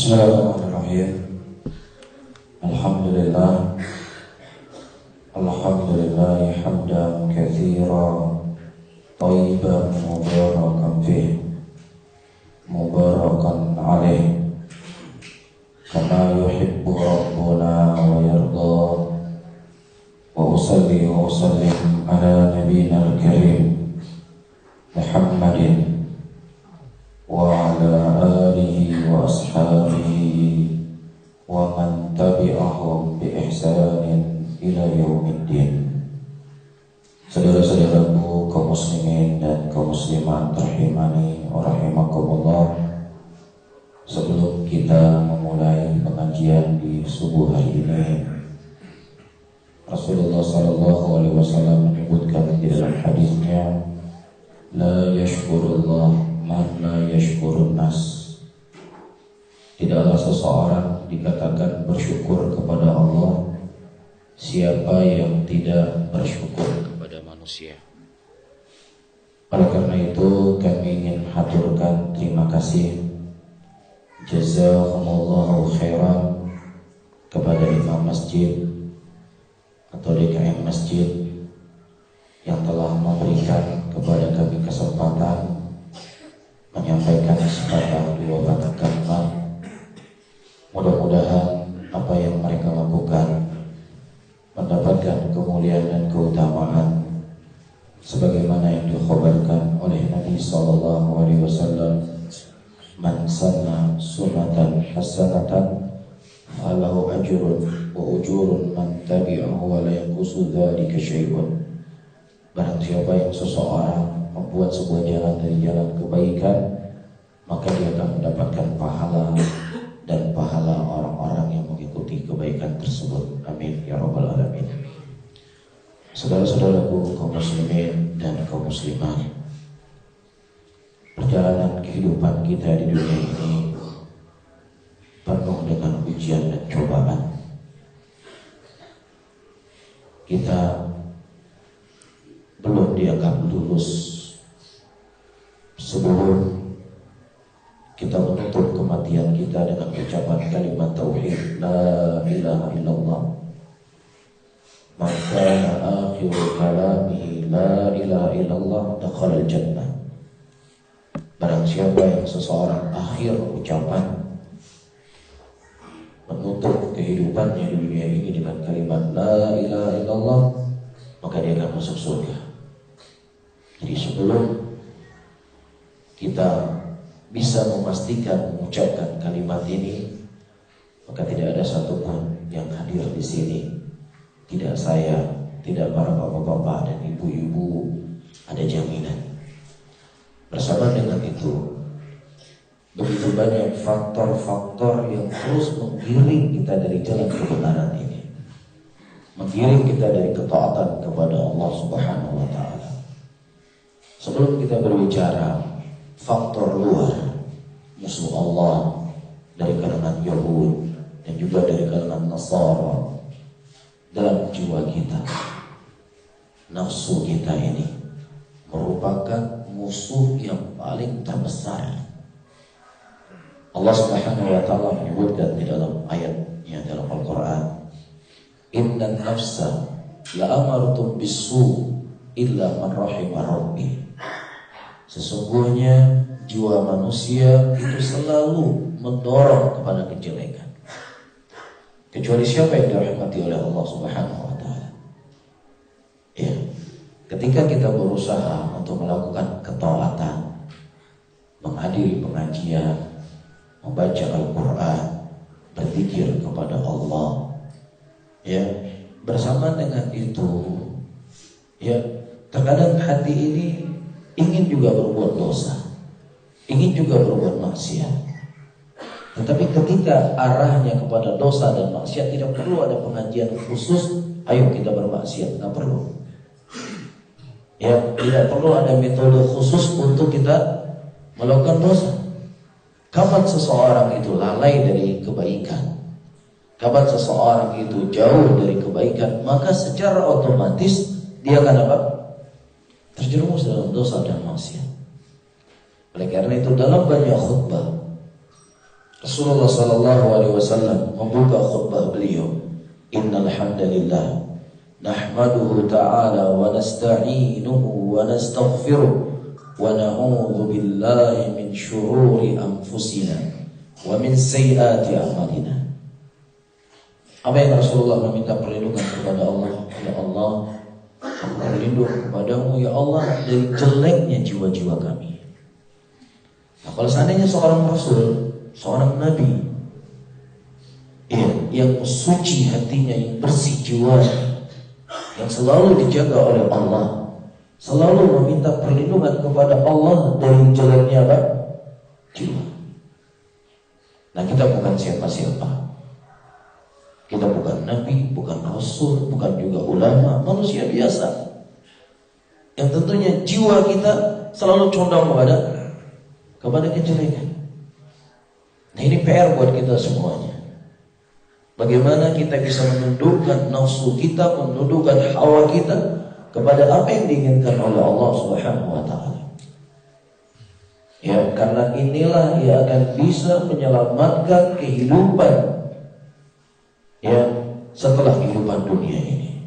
Bismillahirrahmanirrahim. Alhamdulillah. Alhamdulillah hamdan katsiran thayyiban mubarakan fih mubarakan alaih kama yuhibbu rabbuna wa yarda. Wa usalli wa usallim ala nabiyyina al-karim Muhammadin wa ala alihi wa ashabihi wa man tabi'ahum bi ihsanin ila yaumiddin. Saudara-saudaraku kaum muslimin dan kaum muslimat rahimani wa rahimakumullah, sebelum kita memulai pengajian di subuh hari ini, Rasulullah sallallahu alaihi wasallam menyebutkan di dalam hadisnya, la yashkurullah man la yashkurun nas. Tidaklah seseorang dikatakan bersyukur kepada Allah siapa yang tidak bersyukur kepada manusia. Oleh karena itu kami ingin haturkan terima kasih jazakumullahu khairan kepada imam masjid atau DKM masjid yang telah memberikan kepada kami kesempatan menyampaikan sepatah dua patah kalimat. Mudah-mudahan apa yang mereka lakukan mendapatkan kemuliaan dan keutamaan sebagaimana yang dikhabarkan oleh Nabi sallallahu alaihi wasallam, man sanna sunnatan hasanatan falahu ajrun wa ujurun man tabi'ahu wa la yanqusu dzalika syai'un. Barang siapa yang seseorang membuat sebuah jalan dari jalan kebaikan, maka dia akan mendapatkan pahala dan pahala orang-orang yang mengikuti kebaikan tersebut. Amin ya rabbal alamin. Saudara-saudaraku kaum muslimin dan kaum muslimat, perjalanan kehidupan kita di dunia ini penuh dengan ujian dan cobaan. Kita belum dianggap lulus sebelum kita menutup kematian kita dengan ucapan kalimat tauhid la ilaha illallah. Maka akhir kalamihi la ilaha illallah dakhala al-jannah. Barang siapa yang seseorang akhir ucapan menutup kehidupannya di dunia ini dengan kalimat la ilaha illallah, maka dia akan masuk surga. Jadi sebelum kita bisa memastikan mengucapkan kalimat ini, maka tidak ada satupun yang hadir di sini, tidak saya, tidak para bapak-bapak dan ibu-ibu, ada jaminan. Bersama dengan itu, begitu banyak faktor-faktor yang terus menggiring kita dari jalan kebenaran ini, menggiring kita dari ketaatan kepada Allah Subhanahu wa ta'ala. Sebelum kita berbicara faktor luar, musuh Allah dari kalangan Yahud dan juga dari kalangan Nasara dalam jiwa kita, nafsu kita ini merupakan musuh yang paling terbesar. Allah Subhanahu wa ta'ala menyebutkan di dalam ayatnya dalam Al-Quran, innan nafsa la'amaratun bisu illa man rahimah rabbi. Sesungguhnya jiwa manusia itu selalu mendorong kepada kejelekan, kecuali siapa yang dirahmati oleh Allah Subhanahu wa ta'ala. Ya, ketika kita berusaha untuk melakukan ketaatan, menghadiri pengajian, membaca Al-Quran, berzikir kepada Allah, ya, bersama dengan itu, ya, terkadang hati ini ingin juga berbuat dosa, ingin juga berbuat maksiat. Tetapi ketika arahnya kepada dosa dan maksiat, tidak perlu ada pengajian khusus, ayo kita bermaksiat, nggak perlu. Ya, tidak perlu ada metode khusus untuk kita melakukan dosa. Kapan seseorang itu lalai dari kebaikan, kapan seseorang itu jauh dari kebaikan, maka secara otomatis dia akan apa? Terjerumus dalam dosa dan maksiat. Oleh karena itu dalam banyak khutbah Rasulullah sallallahu alaihi wasallam membuka khutbah beliau, "Innal hamdalillah nahmaduhu ta'ala wa nasta'inuhu wa nastaghfiruh wa na'udzu billahi min syururi anfusina wa min sayyiati a'malina." Apa yang Rasulullah meminta perlindungan kepada Allah? Ya Allah, aku berlindung kepadamu ya Allah dari jeleknya jiwa-jiwa kami. Nah, kalau seandainya seorang Rasul, seorang Nabi, yang suci hatinya, yang bersih jiwanya, yang selalu dijaga oleh Allah, selalu meminta perlindungan kepada Allah dari jeleknya apa? Jiwa. Nah, kita bukan siapa-siapa. Kita bukan Nabi, bukan Rasul, bukan juga ulama, manusia biasa. Yang tentunya jiwa kita selalu condong kepada kejelekan. Nah, ini PR buat kita semuanya. Bagaimana kita bisa menundukkan nafsu kita, menundukkan hawa kita kepada apa yang diinginkan oleh Allah Subhanahu wa taala. Ya, karena inilah yang akan bisa menyelamatkan kehidupan setelah kehidupan dunia ini.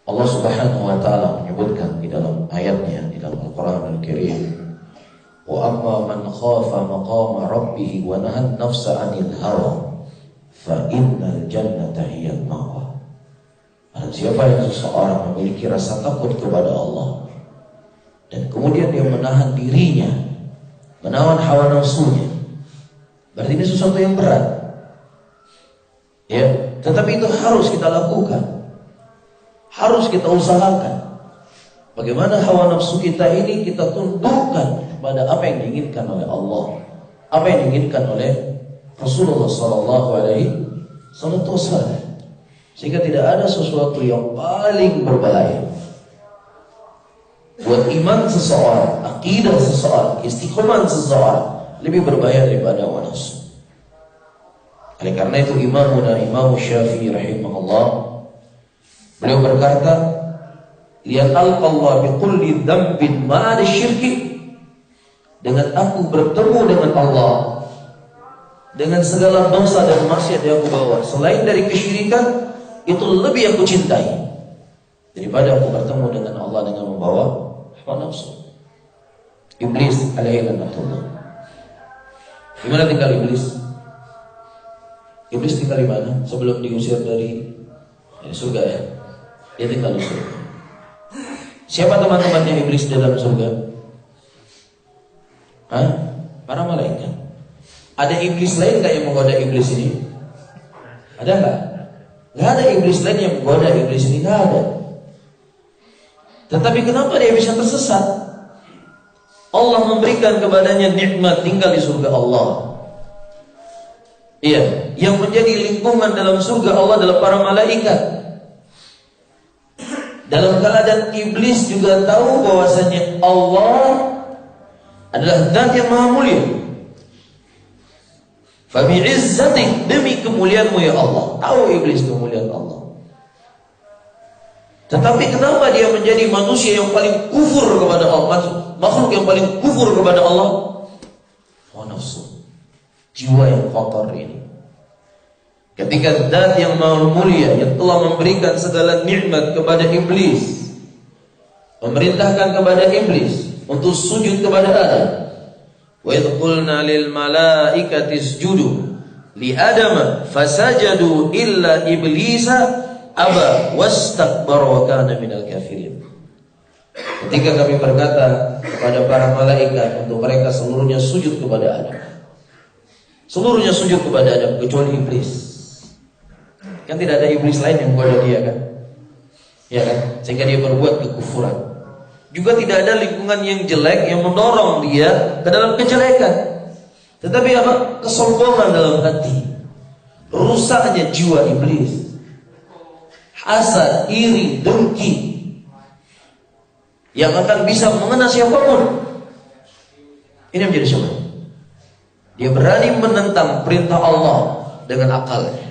Allah Subhanahu wa taala menyebutkan di dalam ayatnya di dalam Al-Qur'an Al-Karim, "Wa amma man khafa maqama rabbih wa nahan nafsa 'anil hawa fa innal jannata hiyal ma'wa." Siapa yang seseorang memiliki rasa takut kepada Allah dan kemudian dia menahan dirinya, menahan hawa nafsunya, berarti ini sesuatu yang berat. Ya, tetapi itu harus kita lakukan, harus kita usahakan. Bagaimana hawa nafsu kita ini kita tundukkan pada apa yang diinginkan oleh Allah, apa yang diinginkan oleh Rasulullah sallallahu alaihi wasallam, sehingga tidak ada sesuatu yang paling berbahaya buat iman seseorang, akidah seseorang, istiqomah seseorang lebih berbahaya daripada hawa nafsu. Oleh karena itu Imam Syafi'i rahimahullah, beliau berkata, "Li'alqallahu bikulli dzambin ma'al syirki." Dengan aku bertemu dengan Allah dengan segala dosa dan maksiat yang aku bawa selain dari kesyirikan, itu lebih aku cintai daripada aku bertemu dengan Allah dengan membawa hawa nafsu. Iblis alaihi laknatullah. Gimana tinggal iblis? Iblis tinggal di mana? Sebelum diusir dari surga ya. Dia tinggal di surga. Siapa teman-temannya iblis dalam surga? Para malaikat. Ada iblis lain gak yang menggoda iblis ini? Ada gak? Gak ada iblis lain yang menggoda iblis ini, gak ada. Tetapi kenapa dia bisa tersesat? Allah memberikan kepadanya nikmat tinggal di surga Allah. Iya, yang menjadi lingkungan dalam surga Allah adalah para malaikat. Dalam keadaan iblis juga tahu bahwasanya Allah adalah zat yang maha mulia. Fa bi'izzatik, demi kemuliaanmu ya Allah. Tahu iblis kemuliaan Allah. Tetapi kenapa dia menjadi manusia yang paling kufur kepada Allah, makhluk yang paling kufur kepada Allah? Hawa nafsu, jiwa yang kotor ini. Ketika zat yang maha mulia yang telah memberikan segala nikmat kepada iblis, memerintahkan kepada iblis untuk sujud kepada Adam. Wa idh qulna lil malaikati isjudu li Adama fasajadu illa iblisa aba wastakbara wa kana minal kafirin. Ketika kami berkata kepada para malaikat untuk mereka seluruhnya sujud kepada Adam, seluruhnya sujud kepada Adam kecuali iblis. Kan tidak ada iblis lain yang menggoda dia kan? Ya kan? Sehingga dia berbuat kekufuran. Juga tidak ada lingkungan yang jelek yang mendorong dia ke dalam kejelekan. Tetapi apa? Kesombongan dalam hati, rusaknya jiwa iblis, hasad, iri, dengki, yang akan bisa mengena siapapun. Ini menjadi sebab dia berani menentang perintah Allah dengan akalnya.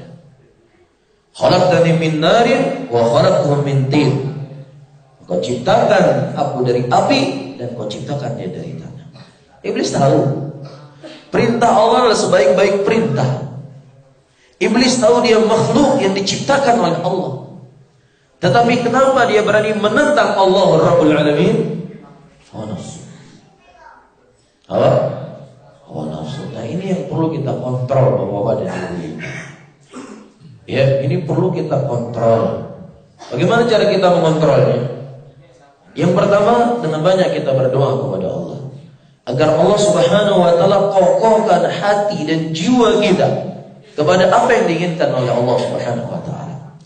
Khalaqtani min narin wa khalaqtahu min tin. Kau ciptakan aku dari api dan kau ciptakan dia dari tanah. Iblis tahu Perintah Allah adalah sebaik-baik perintah. Iblis tahu dia makhluk yang diciptakan oleh Allah. Tetapi kenapa dia berani menentang Allah Rabbul Alamin? Hawa nafsu. Hawa nafsu. Nah, ini yang perlu kita kontrol, Bapak-bapak dan Ibu. Ya, ini perlu kita kontrol. Bagaimana cara kita mengontrolnya? Yang pertama, dengan banyak kita berdoa kepada Allah agar Allah Subhanahu wa taala kokohkan hati dan jiwa kita kepada apa yang diinginkan oleh Allah Subhanahu wa taala.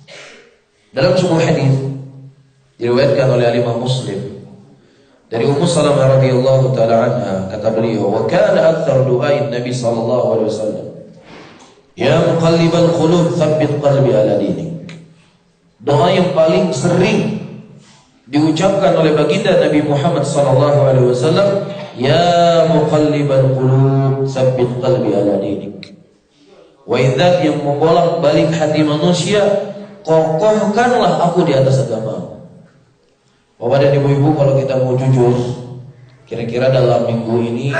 Dalam sebuah hadis diriwayatkan oleh Imam Muslim dari Ummu Salamah radhiyallahu taala anha, kata beliau, "Wa kana aktsar du'ain Nabi sallallahu alaihi wasallam, ya muqallibal qulub, tsabbit qalbi ala dinik." Doa yang paling sering diucapkan oleh baginda Nabi Muhammad sallallahu alaihi wasallam, ya muqallibal qulub, tsabbit qalbi ala dinik. Wahai zat yang membolak-balik hati manusia, kokohkanlah aku di atas agama. Bapak dan ibu-ibu, kalau kita mau jujur, kira-kira dalam minggu ini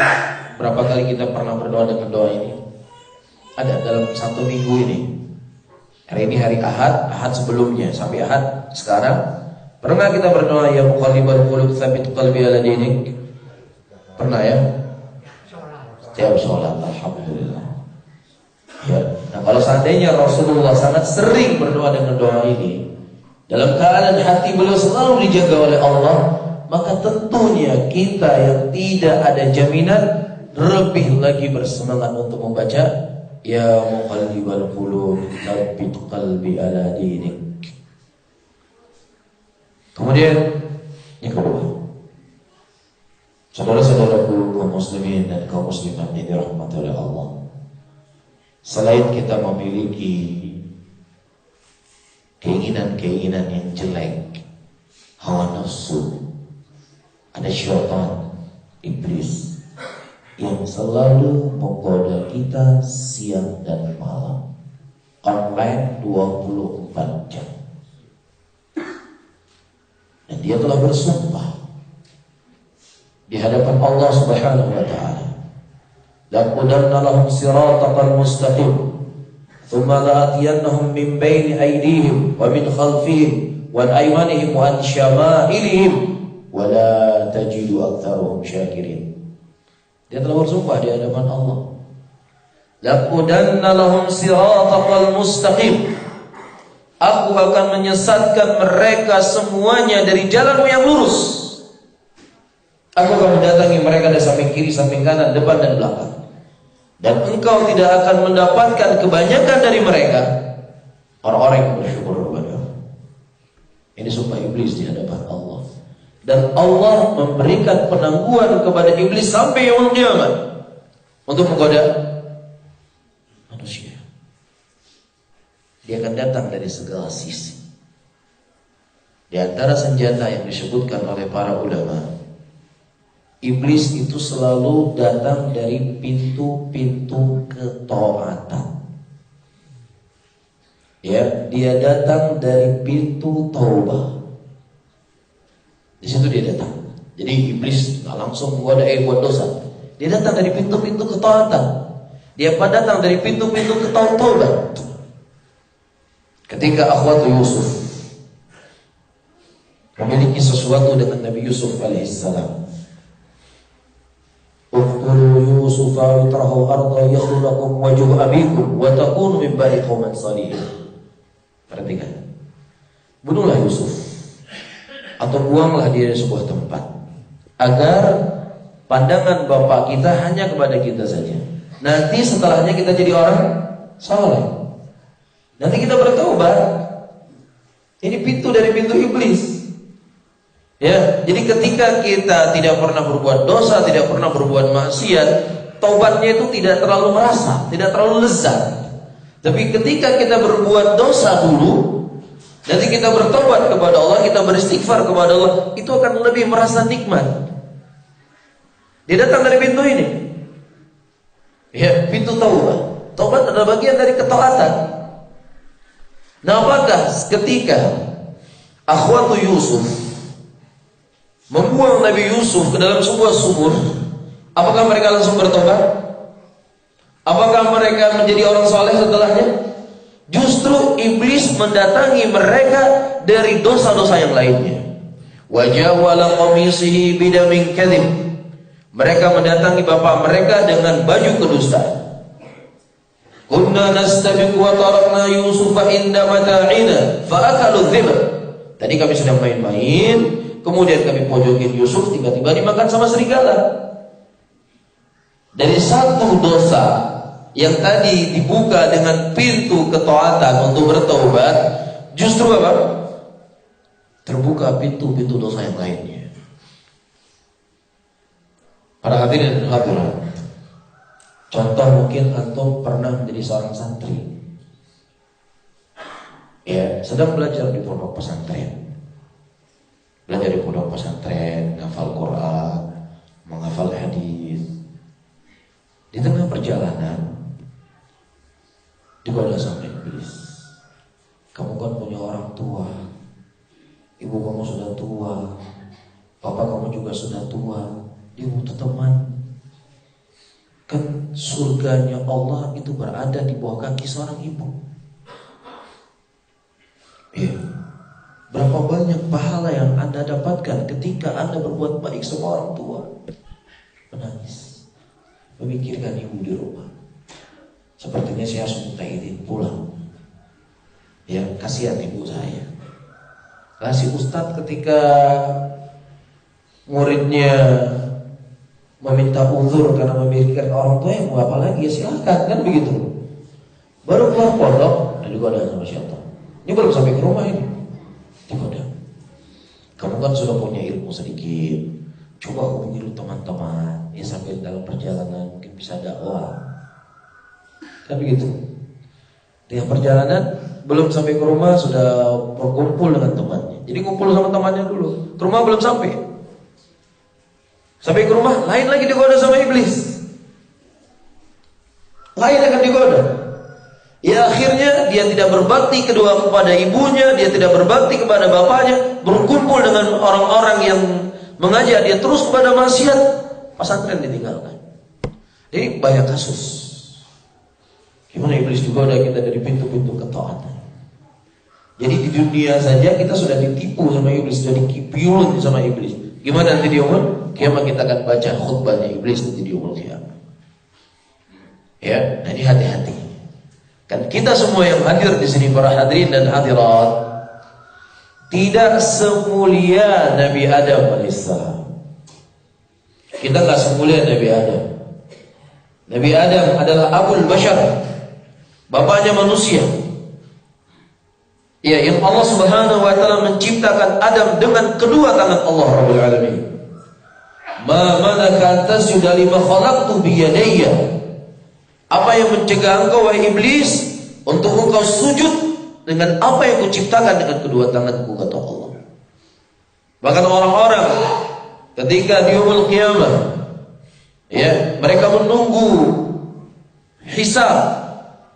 berapa kali kita pernah berdoa dengan doa ini? Ada dalam satu minggu ini. Hari ini hari Ahad, Ahad sebelumnya sampai Ahad sekarang, pernah kita berdoa ya muqallibal qulub tsabbit qalbi ala dinik? Pernah ya? Setiap sholat, alhamdulillah. Ya. Nah, kalau seandainya Rasulullah sangat sering berdoa dengan doa ini, dalam keadaan hati beliau selalu dijaga oleh Allah, maka tentunya kita yang tidak ada jaminan lebih lagi bersemangat untuk membaca ya muqallibal qulub tsabbit qalbi ala dinik. Kemudian yang kedua, saudara-saudaraku kaum muslimin dan kaum muslimat yang dirahmati oleh Allah, selain kita memiliki keinginan-keinginan yang jelek, hawa nafsu, ada syaitan, iblis yang selalu menggoda kita siang dan malam, online 24 jam. Dan dia telah bersumpah di hadapan Allah Subhanahu wa taala, laqudanna lahum siratal mustaqim thumma la'atiyannahum min baini aydihim wa min khalfihim wa an aymanihim wa an syama'ilihim wa la tajidu aktsaruhum syakirin. Dia telah bersumpah di hadapan Allah, laqudanna lahum siratal mustaqim, aku akan menyesatkan mereka semuanya dari jalanmu yang lurus. Aku akan mendatangi mereka dari samping kiri, samping kanan, depan dan belakang. Dan engkau tidak akan mendapatkan kebanyakan dari mereka orang-orang yang bersyukur kepada Allah. Ini sumpah iblis di hadapan Allah. Dan Allah memberikan penangguhan kepada iblis sampai yaumul kiamat untuk menggoda manusia. Dia akan datang dari segala sisi. Di antara senjata yang disebutkan oleh para ulama, iblis itu selalu datang dari pintu-pintu ketaatan. Ya, dia datang dari pintu taubah. Di situ dia datang. Jadi iblis nggak langsung menggoda buat dosa. Dia datang dari pintu-pintu ketaatan. Dia datang dari pintu-pintu taubat. Ketika akhwatu Yusuf memiliki sesuatu dengan Nabi Yusuf alaihissalam, uqtulu Yusuf awitrahu arda yakhlu lakum wajhu abikum wa takunu min ba'di qauman salihin. Perhatikan, bunuhlah Yusuf atau buanglah dia di sebuah tempat agar pandangan bapak kita hanya kepada kita saja. Nanti setelahnya kita jadi orang saleh. Nanti kita bertobat. Ini pintu dari pintu iblis. Ya, jadi ketika kita tidak pernah berbuat dosa, tidak pernah berbuat maksiat, taubatnya itu tidak terlalu merasa, tidak terlalu lezat. Tapi ketika kita berbuat dosa dulu, nanti kita bertobat kepada Allah, kita beristighfar kepada Allah, itu akan lebih merasa nikmat. Dia datang dari pintu ini. Ya, pintu taubat. Taubat adalah bagian dari ketaatan. Nah, apakah ketika akhwatu Yusuf membuang Nabi Yusuf ke dalam sebuah sumur, apakah mereka langsung bertobat? Apakah mereka menjadi orang soleh setelahnya? Justru iblis mendatangi mereka dari dosa-dosa yang lainnya. Wajawala qamisihi bidamin kadhib. Mereka mendatangi bapak mereka dengan baju kedustaan. Kunna nastabiqu wa tarakna Yusufa inda mata'ina fa akalu dhiba. Tadi kami sedang main-main, kemudian kami pojokin Yusuf, tiba-tiba dimakan sama serigala. Dari satu dosa yang tadi dibuka dengan pintu ketaatan untuk bertaubat, justru apa? Terbuka pintu-pintu dosa yang lainnya. Para hadirin dan hadirat, contoh mungkin antum pernah menjadi seorang santri, ya, sedang belajar di pondok pesantren. Belajar di pondok pesantren, menghafal Quran, menghafal hadis. Di tengah perjalanan digoda sama iblis. Kamu kan punya orang tua, ibu kamu sudah tua, bapak kamu juga sudah tua, dia butuh teman. Kan surganya Allah itu berada di bawah kaki seorang ibu. Ya. Berapa banyak pahala yang Anda dapatkan ketika Anda berbuat baik sama orang tua? Menangis, memikirkan ibu di rumah. Sepertinya saya harus minta izin pulang. Ya, kasihan ibu saya. Kasih ustadz ketika muridnya meminta uzur karena memikirkan orang tua, yang mau apa lagi, ya silakan, kan begitu. Baru keluar pondok, dan digoda sama syaitan. Ini belum sampai ke rumah ini, digoda. Kamu kan sudah punya ilmu sedikit, coba hubungi dulu teman-teman, ya sambil dalam perjalanan mungkin bisa dakwah. Kan begitu. Dengan perjalanan belum sampai ke rumah sudah berkumpul dengan temannya. Jadi kumpul sama temannya dulu. Ke rumah belum sampai. Sampai ke rumah lain lagi digoda sama iblis. Lain akan digoda. Ya akhirnya dia tidak berbakti kedua kepada ibunya, dia tidak berbakti kepada bapaknya, berkumpul dengan orang-orang yang mengajak dia terus kepada maksiat, pesantren ditinggalkan. Jadi banyak kasus. Gimana iblis juga udah kita dari pintu-pintu ketaatan. Jadi di dunia saja kita sudah ditipu sama iblis, sudah dikipiun sama iblis. Gimana nanti di umur kiamat kita akan baca khutbahnya iblis nanti di umur kiamat. Ya, jadi hati-hati. Kan kita semua yang hadir di sini, para hadirin dan hadirat, tidak semulia Nabi Adam alaihissalam. Kita nggak semulia Nabi Adam. Nabi Adam adalah Abul Bashar, bapaknya manusia. Ya, yang Allah Subhanahu wa taala menciptakan Adam dengan kedua tangan Allah Rabbul Alamin. Ma manaka an tasjuda lima khalaqtu bi yadayya. Apa yang mencegah engkau wahai iblis untuk engkau sujud dengan apa yang kuciptakan dengan kedua tanganku, kata Allah. Bahkan orang-orang ketika di yaumul qiyamah, ya, mereka menunggu hisab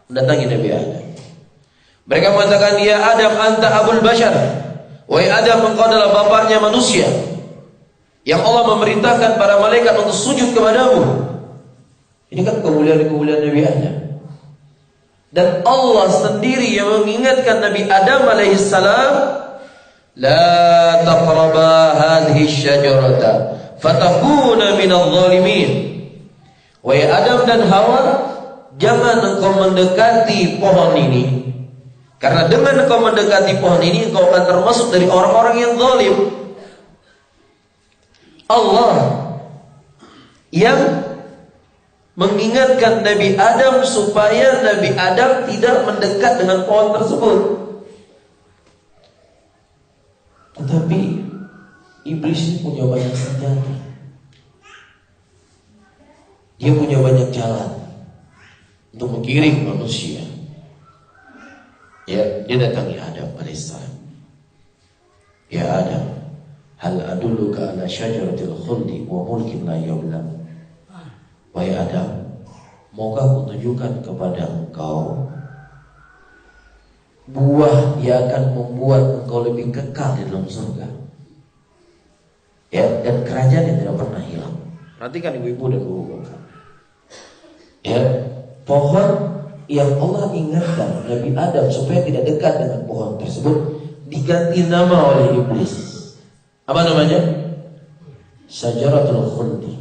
mendatangi Nabi Adam. Mereka mengatakan, ya Adam anta abul bashar, wahai Adam engkau adalah bapaknya manusia yang Allah memerintahkan para malaikat untuk sujud kepadamu. Ini kan kemuliaan-kemuliaan Nabi Adam. Dan Allah sendiri yang mengingatkan Nabi Adam alaihissalam, la taqraba hadhihi syajarata fatakuna minadh dhalimin. Wahai Adam dan Hawa, jangan engkau mendekati pohon ini, karena dengan engkau mendekati pohon ini engkau akan termasuk dari orang-orang yang zalim. Allah yang mengingatkan Nabi Adam supaya Nabi Adam tidak mendekat dengan pohon tersebut. Tetapi iblis ini punya banyak senjata. Dia punya banyak jalan untuk menggiring manusia. Ya, dia datangi Adam alaihissalam. Ya Adam, hal adulluka ala syajaratil khuldi wa mulkin la yabla. Wahai Adam, maukah aku tunjukkan kepada engkau buah yang akan membuat engkau lebih kekal di dalam surga, ya, dan kerajaan yang tidak pernah hilang. Perhatikan ibu-ibu dan bapak-bapak. Ya, pohon yang Allah ingatkan Nabi Adam supaya tidak dekat dengan pohon tersebut diganti nama oleh iblis. Apa namanya? Syajaratul khuldi,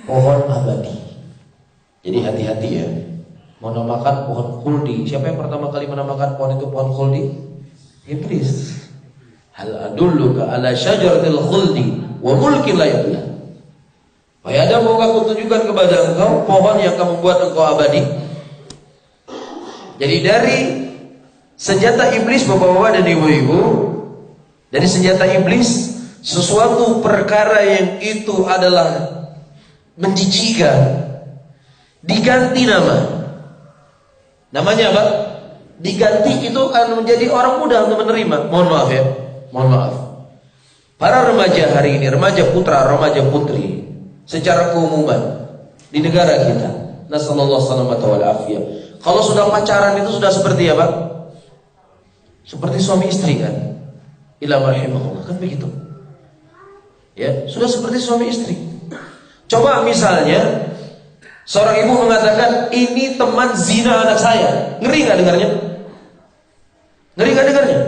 pohon abadi. Jadi hati-hati ya, menamakan pohon khuldi. Siapa yang pertama kali menamakan pohon itu pohon khuldi? Iblis. Hal adulluka ala syajaratil khuldi wa mulkin la yabla. Wahai Adam, maukah aku tunjukkan kepada engkau pohon yang akan membuat engkau abadi? Jadi dari senjata iblis, bapak-bapak dan ibu-ibu, dari senjata iblis, sesuatu perkara yang itu adalah menjijikkan, diganti nama. Namanya apa? Diganti itu akan menjadi orang mudah untuk menerima. Mohon maaf ya, mohon maaf. Para remaja hari ini, remaja putra, remaja putri, secara keumuman di negara kita, nasallallahu salamata wal afiyah. Kalau sudah pacaran itu sudah seperti apa? Seperti suami istri kan? Ila rahimahullah, kan begitu. Ya, sudah seperti suami istri. Coba misalnya seorang ibu mengatakan, ini teman zina anak saya. Ngeri gak dengarnya? Ngeri gak dengarnya?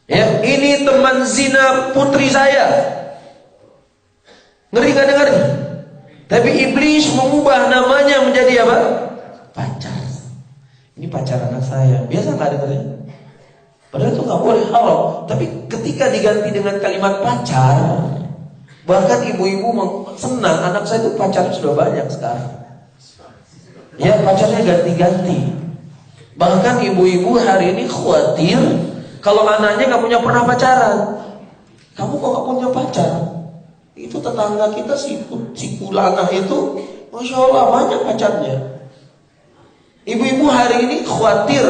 Ya, ini teman zina putri saya. Ngeri gak dengarnya? Tapi iblis mengubah namanya menjadi apa? Pacar. Ini pacar anak saya. Biasa gak dengarnya? Padahal itu gak boleh, haram. Tapi ketika diganti dengan kalimat pacar, bahkan ibu-ibu senang, anak saya itu pacarnya sudah banyak sekarang. Ya, pacarnya ganti-ganti. Bahkan ibu-ibu hari ini khawatir kalau anaknya gak punya pernah pacaran. Kamu kok gak punya pacar? Itu tetangga kita si Kulana itu, Masya Allah banyak pacarnya. Ibu-ibu hari ini khawatir,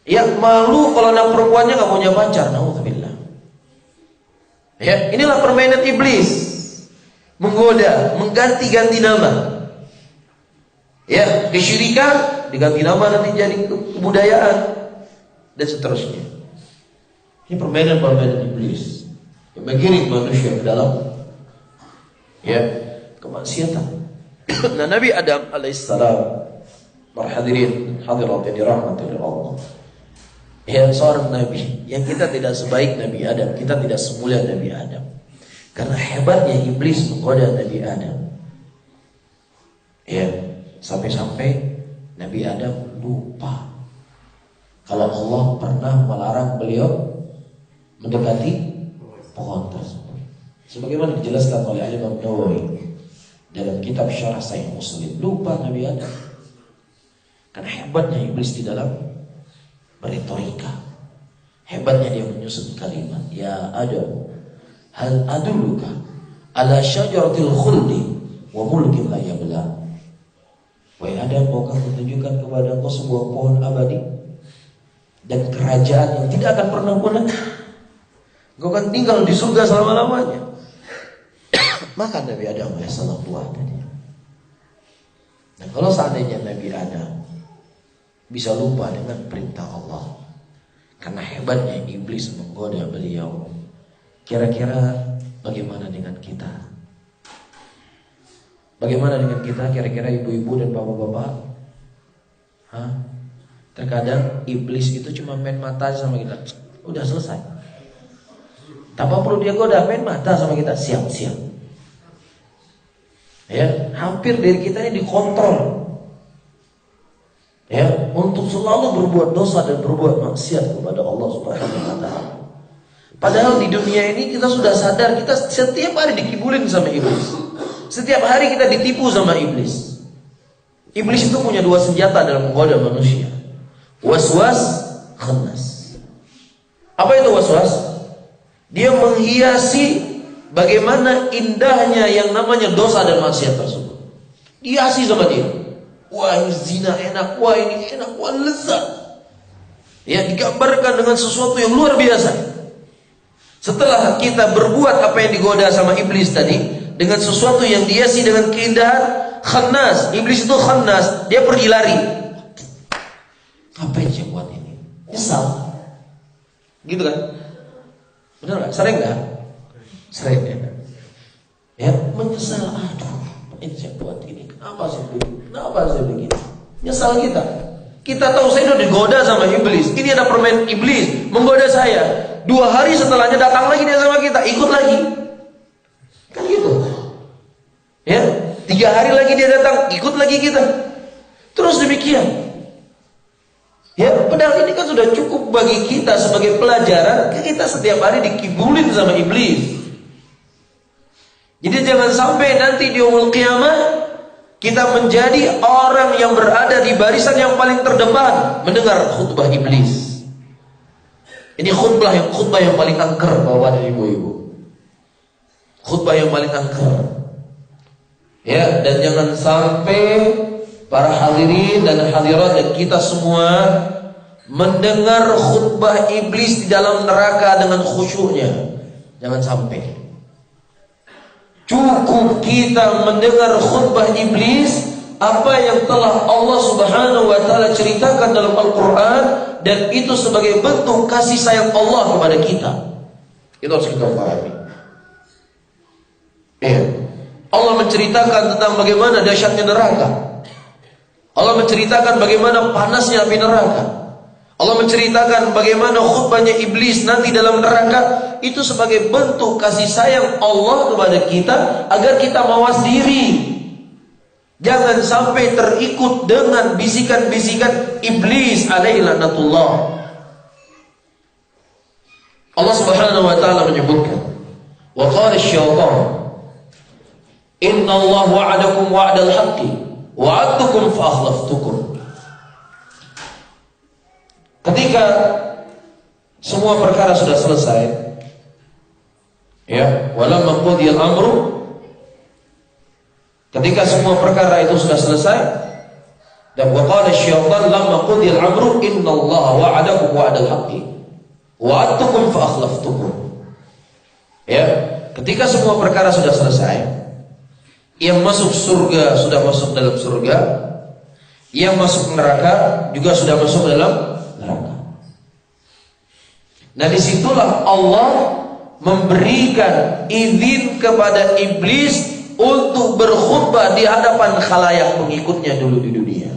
ya malu kalau anak perempuannya gak punya pacar. Nauzubillah. Ya, inilah permainan iblis, menggoda, mengganti-ganti nama. Ya, kesyirikan diganti nama nanti jadi kebudayaan dan seterusnya. Ini permainan-permainan iblis yang mengiring manusia ke dalam ya kemaksiatan. Nah, Nabi Adam alaihissalam, para hadirin hadirat yang dirahmati oleh Allah, ya seorang nabi yang kita tidak sebaik Nabi Adam, kita tidak semulia Nabi Adam. Karena hebatnya iblis menggoda Nabi Adam. Ya, sampai-sampai Nabi Adam lupa kalau Allah pernah melarang beliau mendekati pohon tersebut. Sebagaimana dijelaskan oleh Imam Nawawi dalam kitab Syarah Sahih Muslim. Lupa Nabi Adam. Karena hebatnya iblis di dalam retorika. Hebatnya dia menyusun kalimat, ya Adam, hal adulluka ala syajaratil khuldi wa mulkin la yabla. Wahai Adam, maukah kutunjukkan kepada engkau sebuah pohon abadi dan kerajaan yang tidak akan pernah punah? Engkau akan tinggal di surga selama-lamanya. Maka Nabi Adam alaihissalam tua tadi. Dan kalau seandainya Nabi Adam bisa lupa dengan perintah Allah karena hebatnya iblis menggoda beliau, kira-kira bagaimana dengan kita? Bagaimana dengan kita kira-kira ibu-ibu dan bapak-bapak? Terkadang iblis itu cuma main mata sama kita, udah selesai. Tanpa perlu dia goda, main mata sama kita, siap-siap. Ya, hampir diri kita ini dikontrol. Ya, untuk selalu berbuat dosa dan berbuat maksiat kepada Allah Subhanahu wa taala. Padahal di dunia ini kita sudah sadar, kita setiap hari dikibulin sama iblis. Setiap hari kita ditipu sama iblis. Iblis itu punya dua senjata dalam menggoda manusia. Waswas, khannas. Apa itu waswas? Dia menghiasi bagaimana indahnya yang namanya dosa dan maksiat tersebut. Dihiasi sama dia. Wah, ini zina enak, wah ini enak, wah lezat. Ya, digambarkan dengan sesuatu yang luar biasa. Setelah kita berbuat apa yang digoda sama iblis tadi, dengan sesuatu yang dihiasi dengan keindahan, khannas. Iblis itu khannas, dia pergi lari. Ngapain sih buat ini? Nyesal. Gitu kan? Benar gak? Sering gak? Sering ya. Ya, menyesal. Aduh, ini saya buat ini. Kenapa saya begini? Nyesal kita. Kita tahu saya sudah digoda sama iblis. Ini ada permen iblis menggoda saya. 2 hari setelahnya datang lagi dia sama kita, ikut lagi. Kan gitu. Ya, 3 hari lagi dia datang, ikut lagi kita. Terus demikian. Ya, padahal ini kan sudah cukup bagi kita sebagai pelajaran. Kita setiap hari dikibulin sama iblis. Jadi jangan sampai nanti di yaumul qiyamah kita menjadi orang yang berada di barisan yang paling terdepan mendengar khutbah iblis. Ini khutbah yang paling angker, Bapak dan Ibu-ibu. Khutbah yang paling angker. Ya, dan jangan sampai para hadirin dan hadirat dan kita semua mendengar khutbah iblis di dalam neraka dengan khusyuknya. Jangan sampai. Cukup kita mendengar khutbah iblis, apa yang telah Allah Subhanahu wa taala ceritakan dalam Al-Qur'an, dan itu sebagai bentuk kasih sayang Allah kepada kita. Itu harus kita pahami. Allah menceritakan tentang bagaimana dahsyatnya neraka. Allah menceritakan bagaimana panasnya api neraka. Allah menceritakan bagaimana khutbahnya iblis nanti dalam neraka. Itu sebagai bentuk kasih sayang Allah kepada kita, agar kita mawas diri. Jangan sampai terikut dengan bisikan-bisikan iblis alaihi laknatullah. Allah Subhanahu wa taala menyebutkan, wa qala asy-syaitan inna Allah wa'adakum wa'dal haqqi wa'adtukum fa akhlaftukum. Ketika semua perkara sudah selesai, ya, walamma qudiyal amru, ketika semua perkara itu sudah selesai, dan waqala syaitan lamma qudiyal amru innallaha wa'adakum wa'dal haqqi wa'adtukum fa akhlaftukum. Ya, ketika semua perkara sudah selesai, yang masuk surga sudah masuk dalam surga, yang masuk neraka juga sudah masuk dalam neraka. Nah, disitulah Allah memberikan izin kepada iblis untuk berkhutbah di hadapan khalayak pengikutnya dulu di dunia.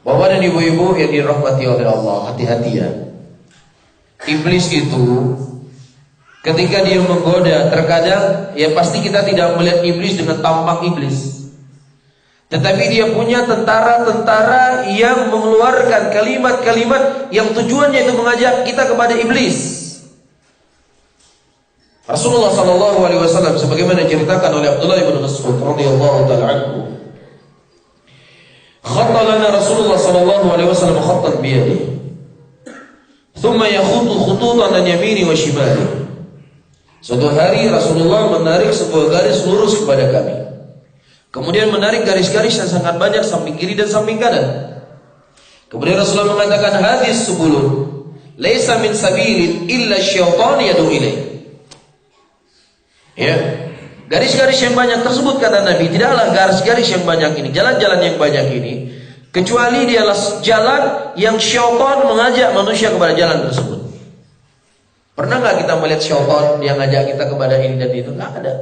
Bapak dan ibu-ibu yang dirahmati oleh Allah, hati-hati ya. Iblis itu ketika dia menggoda, terkadang ya pasti kita tidak melihat iblis dengan tampang iblis. Tetapi dia punya tentara-tentara yang mengeluarkan kalimat-kalimat yang tujuannya itu mengajak kita kepada iblis. Rasulullah sallallahu alaihi wasallam sebagaimana diceritakan oleh Abdullah bin Mas'ud radhiyallahu taala anhu, khatta lana Rasulullah sallallahu alaihi wasallam khattan bi yadihi, thumma yakhutu khututan an yamini wa shimali. Suatu hari Rasulullah menarik sebuah garis lurus kepada kami, kemudian menarik garis-garis yang sangat banyak samping kiri dan samping kanan. Kemudian Rasulullah mengatakan, hadis subulun laisa min sabilin illa syaitan yad'u ilaih. Ya, garis-garis yang banyak tersebut, kata Nabi, tidaklah garis-garis yang banyak ini, jalan-jalan yang banyak ini, kecuali dialah jalan yang syaitan mengajak manusia kepada jalan tersebut. Pernah nggak kita melihat syaitan yang ngajak kita kepada ini dan itu? Nggak ada.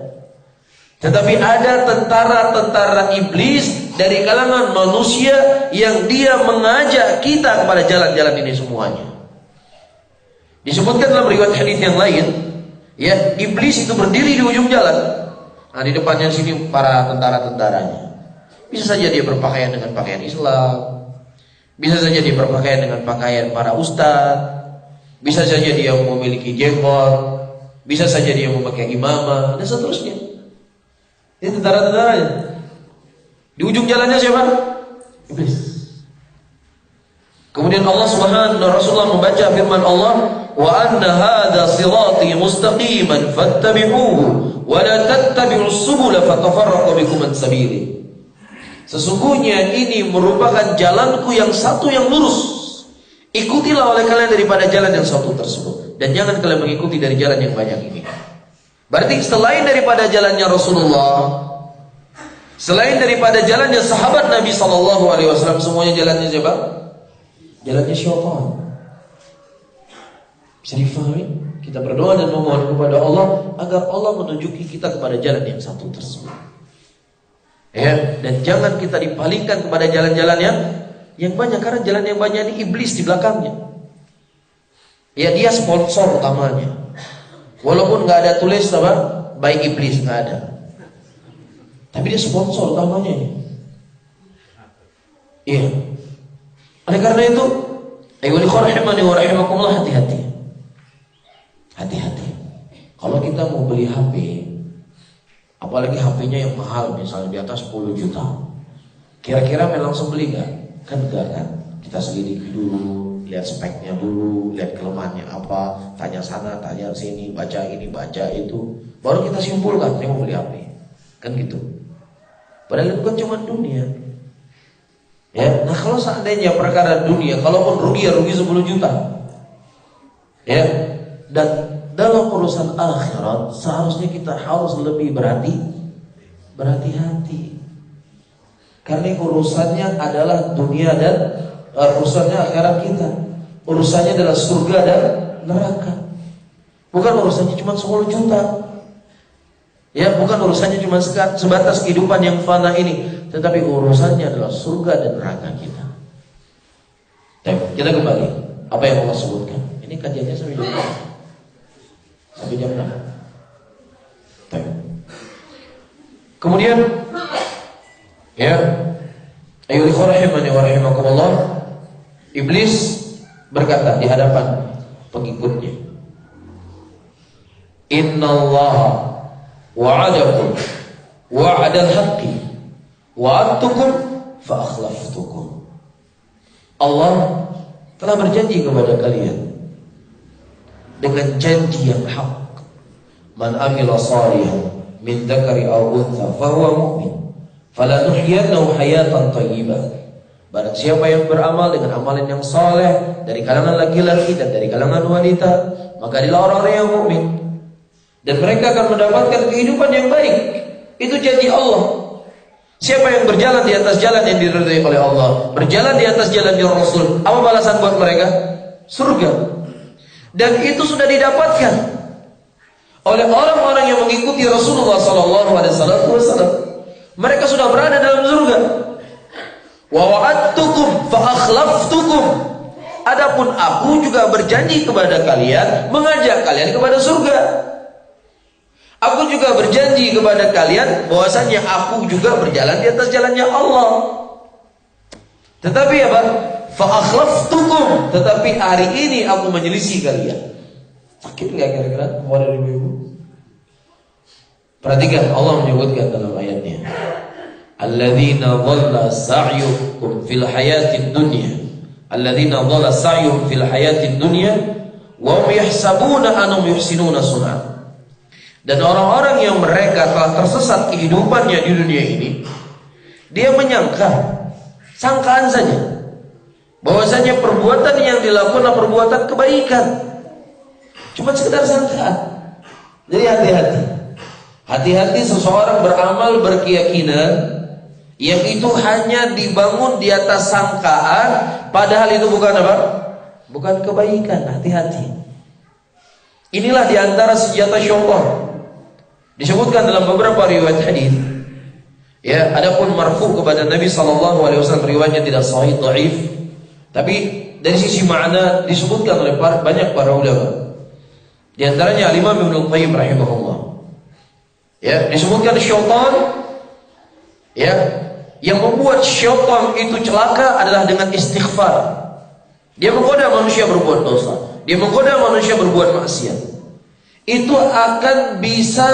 Tetapi ada tentara-tentara iblis dari kalangan manusia yang dia mengajak kita kepada jalan-jalan ini semuanya. Disebutkan dalam riwayat hadis yang lain, ya, iblis itu berdiri di ujung jalan. Nah, di depannya sini para tentara-tentaranya. Bisa saja dia berpakaian dengan pakaian Islam, bisa saja dia berpakaian dengan pakaian para ustadz, bisa saja dia memiliki jenggot, bisa saja dia memakai imamah, dan seterusnya. Ini tentara-tentaranya. Di ujung jalannya siapa? Iblis. Kemudian Allah Subhanahu wa Rasulullah membaca firman Allah, wa anna hadza sirati mustaqiman fattabi'uhu wa la tattabi'us subula fatafarraqu bikum an sabili. Sesungguhnya ini merupakan jalanku yang satu yang lurus. Ikutilah oleh kalian daripada jalan yang satu tersebut, dan jangan kalian mengikuti dari jalan yang banyak ini. Berarti selain daripada jalannya Rasulullah, selain daripada jalannya sahabat Nabi sallallahu alaihi wasallam, semuanya jalannya siapa? Jalannya syaitan. Bisa difahami? Kita berdoa dan memohon kepada Allah agar Allah menunjuki kita kepada jalan yang satu tersebut. Ya, dan jangan kita dipalingkan kepada jalan-jalan yang banyak, karena jalan yang banyak ini iblis di belakangnya. Ya, dia sponsor utamanya. Walaupun nggak ada tulis apa, by iblis, nggak ada. Tapi dia sponsor utamanya. Iya. Oleh karena itu, ayo rahimani wa rahimakumullah, hati-hati. Hati-hati. Kalau kita mau beli HP, apalagi HP-nya yang mahal, misalnya di atas 10 juta, kira-kira langsung beli gak? Kan enggak kan? Kita selidiki dulu, lihat speknya dulu, lihat kelemahannya apa, tanya sana, tanya sini, baca ini, baca itu, baru kita simpulkan, saya mau beli HP. Kan gitu. Padahal itu kan cuma dunia. Ya, nah kalau seandainya perkara dunia, kalaupun rugi ya rugi 10 juta. Ya, dan dalam urusan akhirat seharusnya kita harus lebih berhati-hati. Karena urusannya adalah dunia dan urusannya akhirat kita. Urusannya adalah surga dan neraka. Bukan urusannya cuma 10 juta. Ya, bukan urusannya cuma sebatas kehidupan yang fana ini, tetapi urusannya adalah surga dan neraka kita. Kita kembali apa yang Allah sebutkan. Ini kajiannya sampai jam berapa? Sampai jam 6. Kemudian ya, ayyuhal rahimani wa rahimakumullah, iblis berkata di hadapan pengikutnya, innallaha wa'adakum wa'adal haqqi wa'adtukum fa akhlaftukum. Allah telah berjanji kepada kalian dengan janji yang hak. Man amila salihan min dzakari aw untha fa huwa mu'min falanuhyiyannahu hayatan thayyibah. Barang siapa yang beramal dengan amalan yang saleh dari kalangan laki-laki dan dari kalangan wanita, maka dia orang-orang yang mukmin dan mereka akan mendapatkan kehidupan yang baik. Itu janji Allah. Siapa yang berjalan di atas jalan yang diridhai oleh Allah, berjalan di atas jalan Rasul, apa balasan buat mereka? Surga. Dan itu sudah didapatkan oleh orang-orang yang mengikuti Rasulullah SAW. Mereka sudah berada dalam surga. Wa wa'adtukum fa akhlaftukum. Adapun aku juga berjanji kepada kalian, mengajak kalian kepada surga. Aku juga berjanji kepada kalian bahwasanya aku juga berjalan di atas jalannya Allah. Tetapi apa? Fa akhlaftukum. Tetapi hari ini aku menyelisih kalian. Sakit enggak kira-kira kepada ibu-ibu? Perhatikan Allah menyebutkan dalam ayatnya, alladzina dhalla sa'yuhum fil hayatid dunya. Alladzina dhalla sa'yuhum fil hayatid dunya wa hum yahsabuna annahum yuhsinuna sun'a. Dan orang-orang yang mereka telah tersesat kehidupannya di dunia ini, dia menyangka, sangkaan saja, bahwasanya perbuatan yang dilakukan adalah perbuatan kebaikan. Cuma sekedar sangkaan. Jadi hati-hati. Hati-hati seseorang beramal berkeyakinan yang itu hanya dibangun di atas sangkaan, padahal itu bukan apa? Bukan kebaikan. Hati-hati. Inilah diantara senjata syaitan. Disebutkan dalam beberapa riwayat hadis. Ya, adapun marfu kepada Nabi SAW riwayatnya tidak sahih, dhaif. Tapi dari sisi makna disebutkan oleh banyak para ulama. Di antaranya Imam Ibnu Qayyim rahimahullah. Ya, disebutkan syaitan, ya, yang membuat syaitan itu celaka adalah dengan istighfar. Dia menggoda manusia berbuat dosa, dia menggoda manusia berbuat maksiat. Itu akan bisa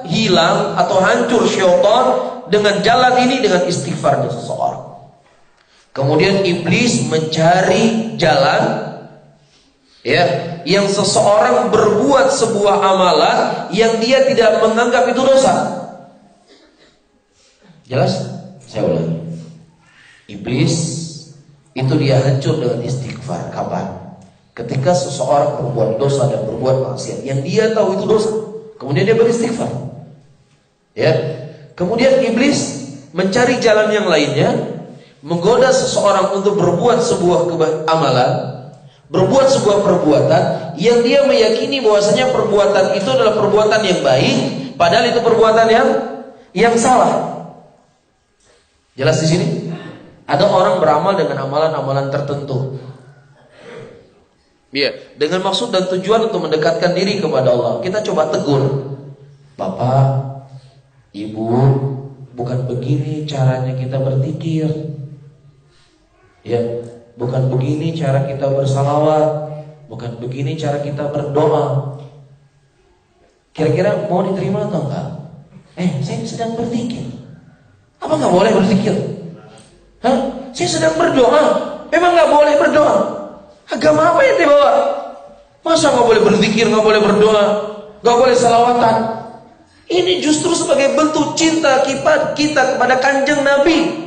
hilang atau hancur syaitan dengan jalan ini, dengan istighfarnya seseorang. Kemudian iblis mencari jalan, ya, yang seseorang berbuat sebuah amalan yang dia tidak menganggap itu dosa. Jelas? Saya ulangi. Iblis itu dia hancur dengan istighfar. Kapan? Ketika seseorang berbuat dosa dan berbuat maksiat yang dia tahu itu dosa, kemudian dia beristighfar. Ya. Kemudian iblis mencari jalan yang lainnya, menggoda seseorang untuk berbuat sebuah amalan, berbuat sebuah perbuatan yang dia meyakini bahwasanya perbuatan itu adalah perbuatan yang baik, padahal itu perbuatan yang salah. Jelas di sini? Ada orang beramal dengan amalan-amalan tertentu. Iya, dengan maksud dan tujuan untuk mendekatkan diri kepada Allah. Kita coba tegur. Bapak, Ibu, bukan begini caranya kita berzikir. Ya, bukan begini cara kita bersalawat, bukan begini cara kita berdoa. Kira-kira mau diterima atau enggak? Saya sedang berzikir. Apa enggak boleh berzikir? Saya sedang berdoa. Memang enggak boleh berdoa? Agama apa yang dibawa? Masa enggak boleh berzikir, enggak boleh berdoa, enggak boleh salawatan? Ini justru sebagai bentuk cinta kita kepada Kanjeng Nabi.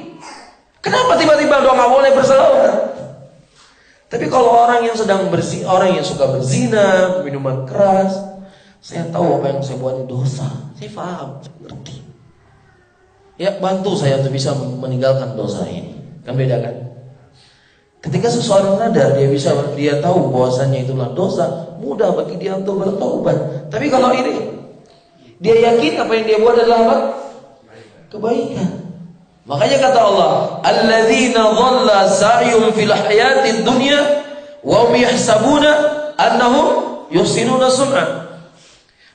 Kenapa tiba-tiba doa enggak boleh bersalawat? Tapi kalau orang yang sedang orang yang suka berzina, minuman keras, saya tahu apa yang saya buat itu dosa. Saya paham, saya ngerti. Ya, bantu saya untuk bisa meninggalkan dosa ini. Kan beda kan? Ketika seseorang sadar, dia tahu bahwasannya itulah dosa, mudah bagi dia untuk bertobat. Tapi kalau ini, dia yakin apa yang dia buat adalah apa? Kebaikan. Makanya kata Allah, alladzina dhalla sa'yuhum fil hayatid dunya wa hum yahsabuna annahum yuhsinuna sun'a.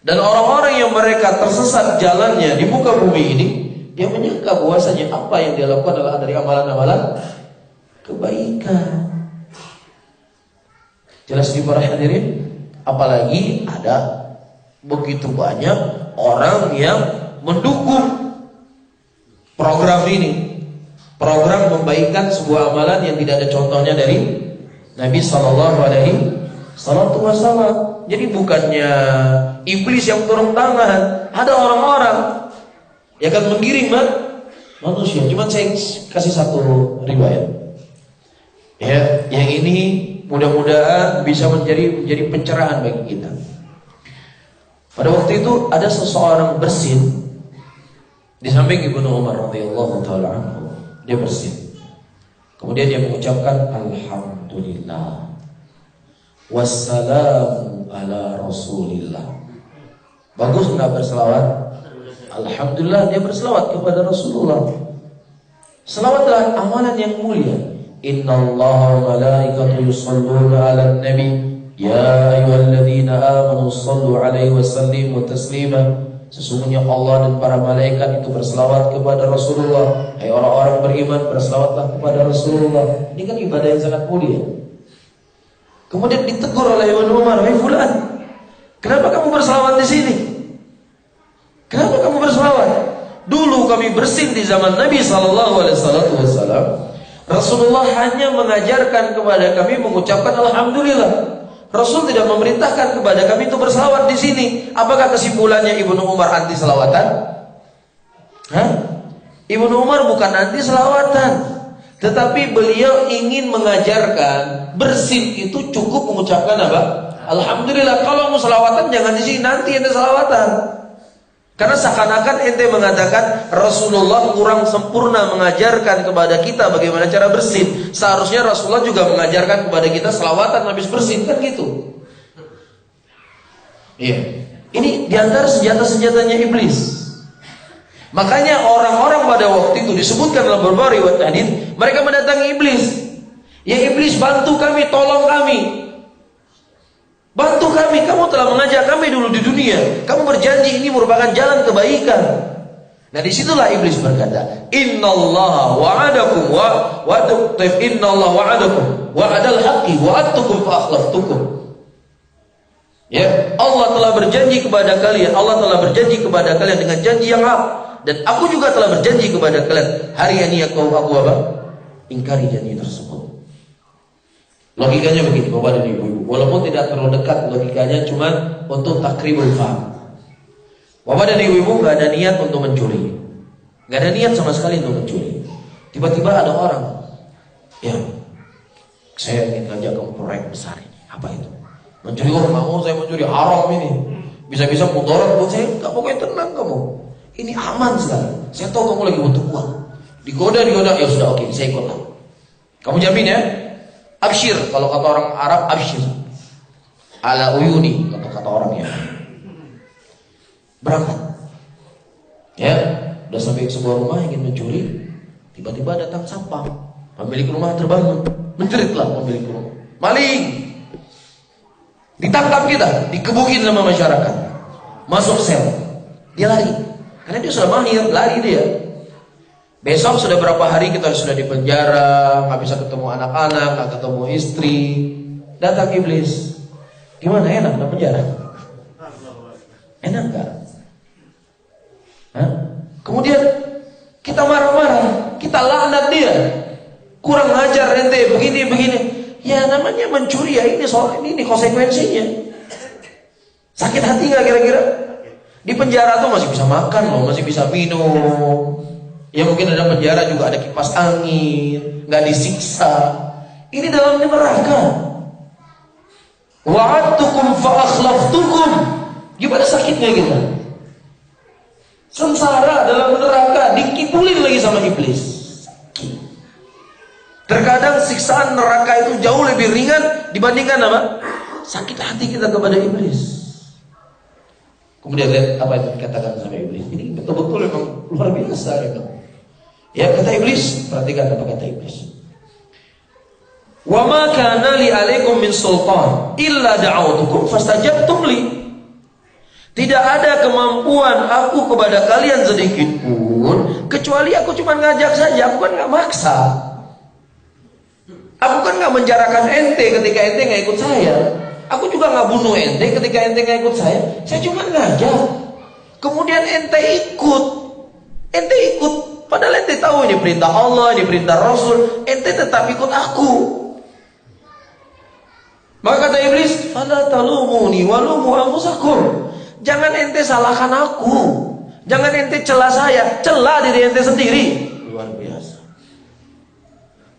Dan orang-orang yang mereka tersesat jalannya di muka bumi ini, dia menyangka bahwasanya apa yang dia lakukan adalah dari amalan-amalan kebaikan. Jelas di para hadirin? Apalagi ada begitu banyak orang yang mendukung program ini, program membaikan sebuah amalan yang tidak ada contohnya dari Nabi Sallallahu Alaihi Wasallam. Jadi bukannya iblis yang turun tangan, ada orang-orang yang akan menggiring manusia. Cuma saya kasih satu riwayat. Ya, yang ini mudah-mudahan bisa menjadi pencerahan bagi kita. Pada waktu itu ada seseorang bersin di samping Ibnu Umar radhiyallahu taala anhu. Dia bersin. Kemudian dia mengucapkan alhamdulillah wassalamu ala rasulillah. Bagus enggak berselawat? Alhamdulillah dia berselawat kepada Rasulullah. Selawatlah amalan yang mulia. Innallaha wa malaikatahu yusholluna 'alan nabi ya ayyuhalladzina amanu shallu 'alaihi wa sallimu taslima. Sesungguhnya Allah dan para malaikat itu berselawat kepada Rasulullah. Hai orang-orang beriman, berselawatlah kepada Rasulullah. Ini kan ibadah yang sangat mulia. Kemudian ditegur oleh Ibnu Umar, "Hai fulan, kenapa kamu berselawat di sini? Kenapa kamu berselawat? Dulu kami bersin di zaman Nabi sallallahu alaihi wasallam. Rasulullah hanya mengajarkan kepada kami mengucapkan alhamdulillah. Rasul tidak memerintahkan kepada kami untuk berselawat di sini. Apakah kesimpulannya Ibnu Umar anti selawatan? Ibnu Umar bukan anti selawatan, tetapi beliau ingin mengajarkan bersin itu cukup mengucapkan apa? Alhamdulillah. Kalau mau selawatan jangan di sini, nanti ente selawatan. Karena seakan-akan ente mengatakan Rasulullah kurang sempurna mengajarkan kepada kita bagaimana cara bersin. Seharusnya Rasulullah juga mengajarkan kepada kita selawatan habis bersin, kan gitu. Iya. Ini diantara senjata-senjatanya iblis. Makanya orang-orang pada waktu itu disebutkan dalam beberapa riwayat hadis, mereka mendatangi iblis. Ya iblis, bantu kami, tolong kami. Bantu kami, kamu telah mengajak kami dulu di dunia. Kamu berjanji ini merupakan jalan kebaikan. Nah disitulah iblis berkata, Innallaha wa'adakum Innallaha wa'adakum wa'adal haqqi wa'adtukum fa'akhlaftukum. Ya, Allah telah berjanji kepada kalian, Allah telah berjanji kepada kalian dengan janji yang hak, dan aku juga telah berjanji kepada kalian. Hari ini aku apa? Ingkari janji tersebut. Logikanya begini, Bapak dan Ibu-ibu. Walaupun tidak terlalu dekat logikanya, cuma untuk takribul faham. Bapak dan Ibu-ibu gak ada niat untuk mencuri, gak ada niat sama sekali untuk mencuri. Tiba-tiba ada orang, ya, saya ingin ngajak kamu proyek besar ini. Apa itu? Mencuri. Oh, mau saya mencuri, haram ini. Bisa-bisa mudarat buat saya. Gak, pokoknya tenang kamu. Ini aman sekali. Saya tahu kamu lagi butuh uang. Digoda, ya sudah, oke, saya ikut lah. Kamu jamin ya? Absyir, kalau kata orang Arab, absyir. Ala uyuni, kata orangnya. Berangkat. Ya, udah sampai ke sebuah rumah ingin mencuri. Tiba-tiba datang satpam, pemilik rumah terbangun, menjeritlah pemilik rumah, maling. Ditangkap kita, dikebukin sama masyarakat, masuk sel. Dia lari, karena dia sudah mahir, lari dia. Besok sudah berapa hari kita sudah di penjara, nggak bisa ketemu anak-anak, nggak ketemu istri. Datang iblis, gimana, enak dalam penjara? Enak nggak? Kemudian kita marah-marah, kita laknat dia, kurang ajar ente, begini. Ya namanya mencuri ya, ini konsekuensinya. Sakit hati nggak kira-kira? Di penjara tuh masih bisa makan loh, masih bisa minum. Ya mungkin ada penjara juga ada kipas angin, nggak disiksa. Ini dalam neraka. Wa'adtukum fa'akhlaftukum. Gimana sakitnya kita? Sengsara dalam neraka, dikibulin lagi sama iblis. Terkadang siksaan neraka itu jauh lebih ringan dibandingkan apa? Sakit hati kita kepada iblis. Kemudian lihat apa yang dikatakan sama iblis. Ini betul-betul memang luar biasa memang. Ya, kata iblis, perhatikan apa kata iblis. Wa ma kana li alaikum min sultan illa da'autukum fastajabtum li. Tidak ada kemampuan aku kepada kalian sedikit pun kecuali aku cuma ngajak saja, aku kan enggak maksa. Aku kan gak menjarakan ente ketika ente gak ikut saya. Aku juga gak bunuh ente ketika ente gak ikut saya. Saya cuma ngajak. Kemudian ente ikut. Padahal ente tahu ini perintah Allah, ini perintah Rasul. Ente tetap ikut aku. Maka kata iblis, fala talumuni walumu anfusakum. Jangan ente salahkan aku. Jangan ente celah saya, celah diri ente sendiri. Luar biasa.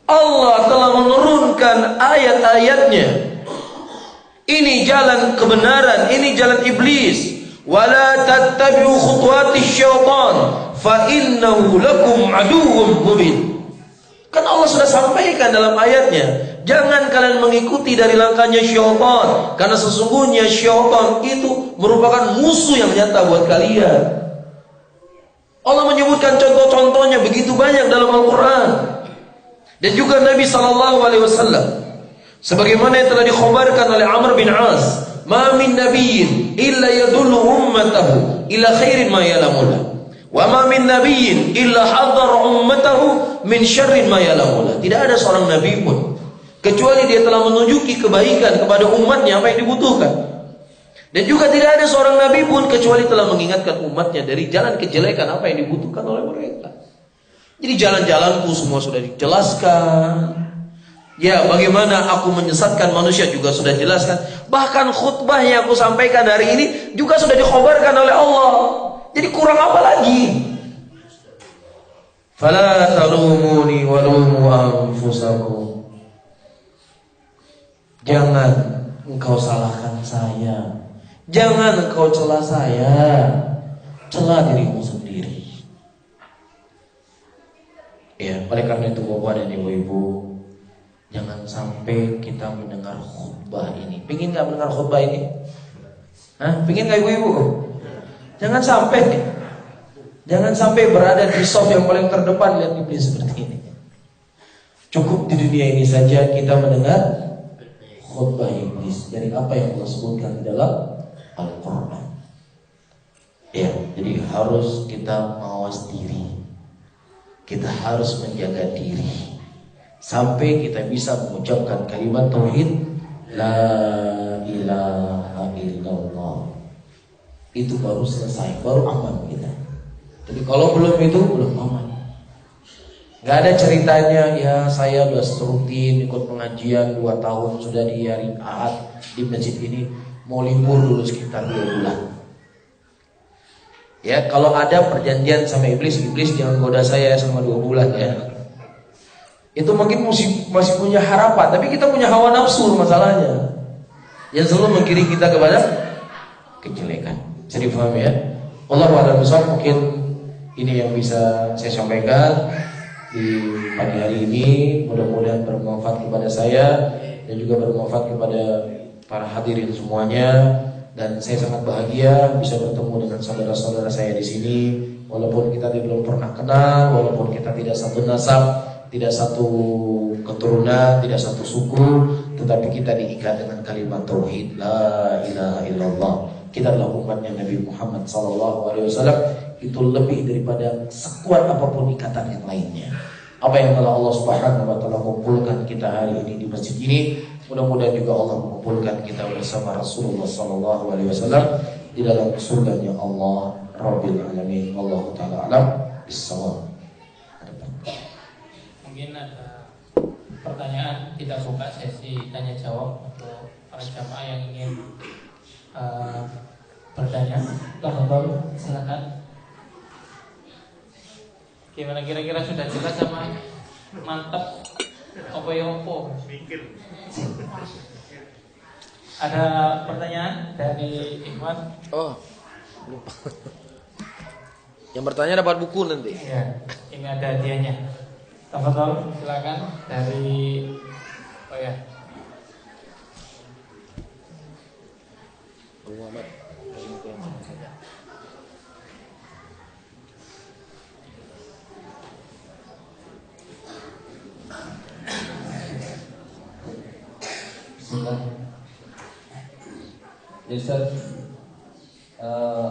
Allah telah menurunkan ayat-ayatnya. Ini jalan kebenaran, ini jalan iblis. Wala tattabi'u khutuwatis syaitan fa innahu lakum aduwwun mubin. Kan Allah sudah sampaikan dalam ayatnya, jangan kalian mengikuti dari langkahnya syaitan, karena sesungguhnya syaitan itu merupakan musuh yang nyata buat kalian. Allah menyebutkan contoh-contohnya begitu banyak dalam Al-Quran. Dan juga Nabi SAW, sebagaimana yang telah dikhabarkan oleh Amr bin As, ma min nabiyyin illa yadullu ummatahu ila khairin ma ya'lamuna, wa ma min nabiyyin illa hadzara ummatahu min syarrin ma ya'lamuna. Tidak ada seorang nabi pun kecuali dia telah menunjuki kebaikan kepada umatnya apa yang dibutuhkan. Dan juga tidak ada seorang nabi pun kecuali telah mengingatkan umatnya dari jalan kejelekan apa yang dibutuhkan oleh mereka. Jadi jalan-jalanku semua sudah dijelaskan. Ya, bagaimana aku menyesatkan manusia juga sudah dijelaskan. Bahkan khutbah yang aku sampaikan hari ini juga sudah dikhabarkan oleh Allah. Jadi kurang apa lagi? Fala talumuni walumu anfusakum. Jangan engkau salahkan saya. Jangan engkau celah saya. Celah dirimu sendiri. Ya, oleh karena itu Bapak dan Ibu-ibu, jangan sampai kita mendengar khutbah ini. Pengin gak mendengar khutbah ini? Pengin gak Ibu-ibu? Jangan sampai berada di sof yang paling terdepan lihat iblis seperti ini. Cukup di dunia ini saja kita mendengar khutbah iblis dari apa yang Allah sebutkan di dalam Al-Quran. Ya, jadi harus kita mawas diri. Kita harus menjaga diri sampai kita bisa mengucapkan kalimat tauhid la ilaha illallah. Itu baru selesai, baru aman kita. Jadi kalau belum itu belum aman. Gak ada ceritanya ya saya sudah rutin ikut pengajian 2 tahun sudah di hari Ahad di masjid ini, mau libur dulu sekitar 2 bulan. Ya, kalau ada perjanjian sama iblis jangan goda saya selama 2 bulan ya. Itu mungkin masih punya harapan, tapi kita punya hawa nafsu masalahnya. Yang selalu menggiring kita kepada kejelekan. Jadi paham ya? Allahu a'lam bishawab. Mungkin ini yang bisa saya sampaikan di pagi hari ini. Mudah-mudahan bermanfaat kepada saya dan juga bermanfaat kepada para hadirin semuanya. Dan saya sangat bahagia bisa bertemu dengan saudara-saudara saya di sini. walaupun kita belum pernah kenal, walaupun kita tidak satu nasab, tidak satu keturunan, tidak satu suku, tetapi kita diikat dengan kalimat tauhid la ilaha illallah. Kita adalah umatnya Nabi Muhammad SAW. Itu lebih daripada sekuat apapun ikatan yang lainnya. Apa yang telah Allah Subhanahu wa taala kumpulkan kita hari ini di masjid ini, mudah-mudahan juga Allah mengumpulkan kita bersama Rasulullah SAW di dalam surganya Allah Rabbil Alamin. Allah Ta'ala alam bisawab. Mungkin ada pertanyaan, kita buka sesi tanya jawab untuk para jamaah yang ingin bertanya. Silakan. Gimana kira-kira sudah jelas sama mantap apa yang opo? Ada pertanyaan dari Ikhwan? Oh, lupa. Yang bertanya dapat buku nanti. Iya, ini ada hadiahnya. Tafadhol, silakan dari Muhammad. Bismillah. Ustaz,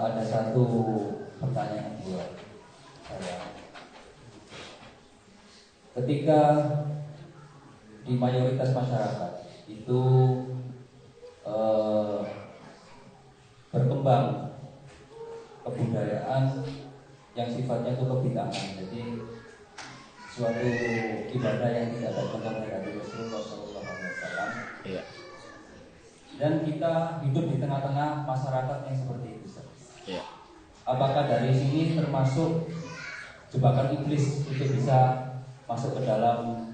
ada satu pertanyaan buat saya. Ketika di mayoritas masyarakat itu berkembang kebudayaan yang sifatnya itu kebid'ahan, jadi suatu ibadah yang tidak ada contohnya dari Rasulullah SAW. Iya. Dan kita hidup di tengah-tengah masyarakat yang seperti itu. Iya. Apakah dari sini termasuk jebakan iblis itu bisa masuk ke dalam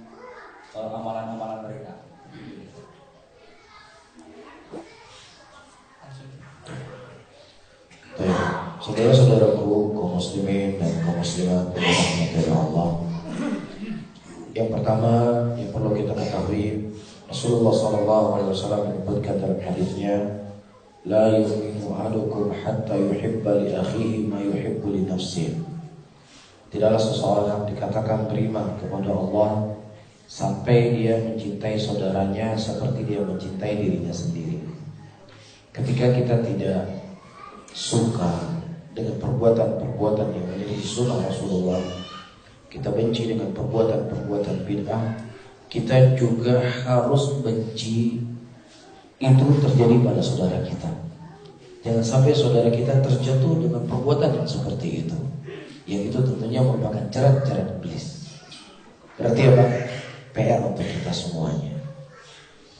amalan-amalan mereka? Saudara-saudaraku kaum muslimin dan kaum muslimat yang dirahmati Allah. Yang pertama yang perlu kita ketahui, Rasulullah SAW menyebutkan dalam hadisnya, la yu'minu ahadukum hatta yuhibba li akhihi ma yuhibbu li nafsihi. Tidaklah seseorang dikatakan beriman kepada Allah sampai dia mencintai saudaranya seperti dia mencintai dirinya sendiri. Ketika kita tidak suka dengan perbuatan-perbuatan yang menjadi sunnah Rasulullah, kita benci dengan perbuatan-perbuatan bid'ah, kita juga harus benci itu terjadi pada saudara kita. Jangan sampai saudara kita terjatuh dengan perbuatan yang seperti itu, yang itu tentunya merupakan jerat-jerat iblis. Berarti apa? PR untuk kita semuanya.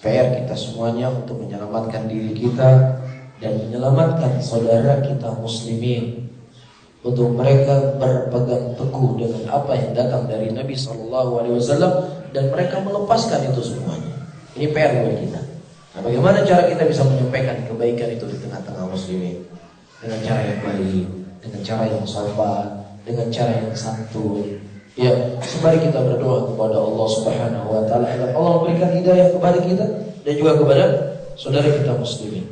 PR kita semuanya untuk menyelamatkan diri kita dan menyelamatkan saudara kita muslimin, untuk mereka berpegang teguh dengan apa yang datang dari Nabi SAW dan mereka melepaskan itu semuanya. Ini PR buat kita. Nah, bagaimana cara kita bisa menyampaikan kebaikan itu di tengah-tengah muslimin? Dengan cara yang baik, dengan cara yang sopan, dengan cara yang santun. Ya, mari kita berdoa kepada Allah Subhanahu wa taala agar Allah memberikan hidayah kepada kita dan juga kepada saudara kita muslimin.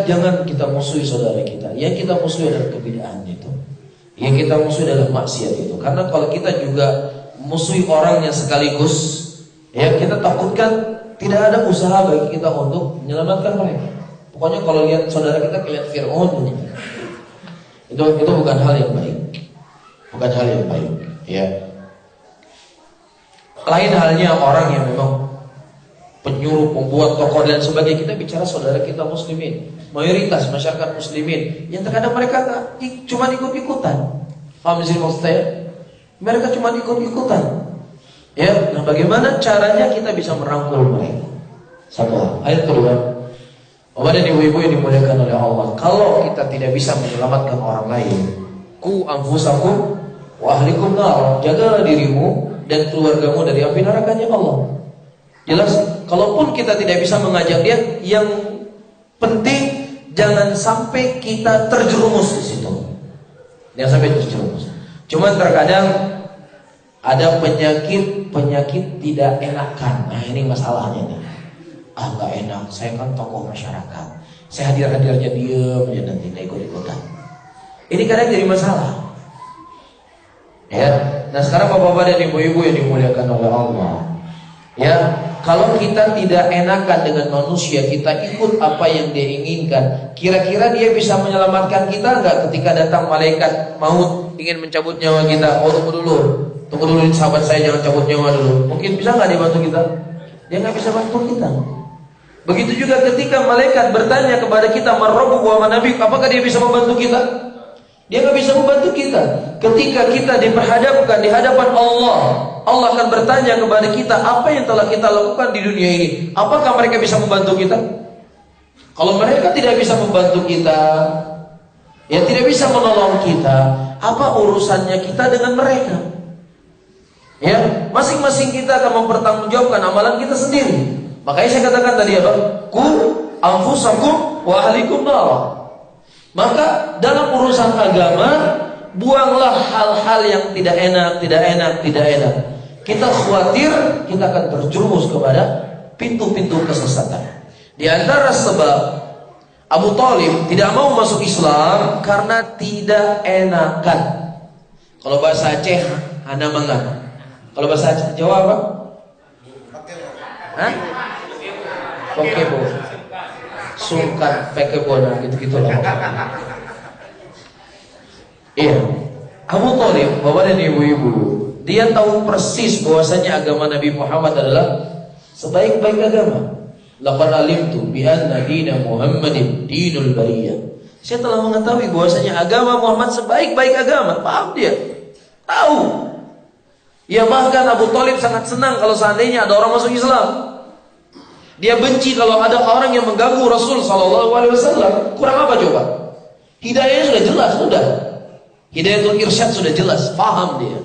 Jangan kita musuhi saudara kita. Yang kita musuhi adalah kebid'ahan itu. Yang kita musuhi adalah maksiat itu. Karena kalau kita juga musuhi orangnya sekaligus, ya kita takutkan tidak ada usaha bagi kita untuk menyelamatkan mereka. Pokoknya kalau lihat saudara kita lihat Fir'aun, itu bukan hal yang baik. Bukan hal yang baik, ya. Lain halnya orang yang memang penyuruh, pembuat tokoh dan sebagainya. Kita bicara saudara kita muslimin, mayoritas masyarakat muslimin yang terkadang mereka cuma ikut-ikutan. Paham sih maksud saya? Mereka cuma ikut-ikutan. Ya, nah bagaimana caranya kita bisa merangkul mereka? Satu, ayat kedua. Bapak dan ibu-ibu yang dimuliakan oleh Allah, kalau kita tidak bisa menyelamatkan orang lain, ku anfusakum wa ahlikum nar, jagalah dirimu dan keluargamu dari api nerakanya Allah. Jelas, kalaupun kita tidak bisa mengajak dia, yang penting jangan sampai kita terjerumus di situ. Jangan sampai terjerumus. Cuman terkadang ada penyakit tidak enakan. Nah, ini masalahnya nih. Nggak enak, saya kan tokoh masyarakat. Saya hadir-hadir aja diem aja nanti nggak ikut-ikutan. Ini kadang jadi masalah. Ya. Nah sekarang bapak-bapak dan ibu-ibu yang dimuliakan oleh Allah. Ya, kalau kita tidak enakan dengan manusia, kita ikut apa yang dia inginkan, kira-kira dia bisa menyelamatkan kita enggak ketika datang malaikat maut ingin mencabut nyawa kita? Oh tunggu dulu sahabat saya, jangan cabut nyawa dulu. Mungkin bisa nggak dia bantu kita? Dia nggak bisa bantu kita. Begitu juga ketika malaikat bertanya kepada kita, marrobu wa manabik, apakah dia bisa membantu kita? Dia nggak bisa membantu kita. Ketika kita diperhadapkan di hadapan Allah, Allah akan bertanya kepada kita, apa yang telah kita lakukan di dunia ini? Apakah mereka bisa membantu kita? Kalau mereka tidak bisa membantu kita, ya tidak bisa menolong kita, apa urusannya kita dengan mereka? Ya, masing-masing kita akan mempertanggungjawabkan amalan kita sendiri. Makanya saya katakan tadi apa? Ku anfusakum wa ahlikum nar. Maka dalam urusan agama, buanglah hal-hal yang tidak enak. Kita khawatir kita akan terjerumus kepada pintu-pintu kesesatan. Di antara sebab Abu Thalib tidak mau masuk Islam karena tidak enakan. Kalau bahasa Aceh, hana mangan. Kalau bahasa Jawa apa? Hah? Pokebo. Sungkan, pekebo, gitu-gitu lah. Iya. Abu Thalib, bapak dan ibu-ibu, dia tahu persis bahwasanya agama Nabi Muhammad adalah sebaik-baik agama. Laqad alimtu bi anna dina Muhammadin dinul bariyah. Saya telah mengetahui bahwasanya agama Muhammad sebaik-baik agama. Paham dia? Tahu. Ya bahkan Abu Thalib sangat senang kalau seandainya ada orang masuk Islam. Dia benci kalau ada orang yang mengganggu Rasul sallallahu alaihi wasallam. Kurang apa coba? Hidayahnya sudah jelas, sudah. Hidayatul irsyad sudah jelas, paham dia.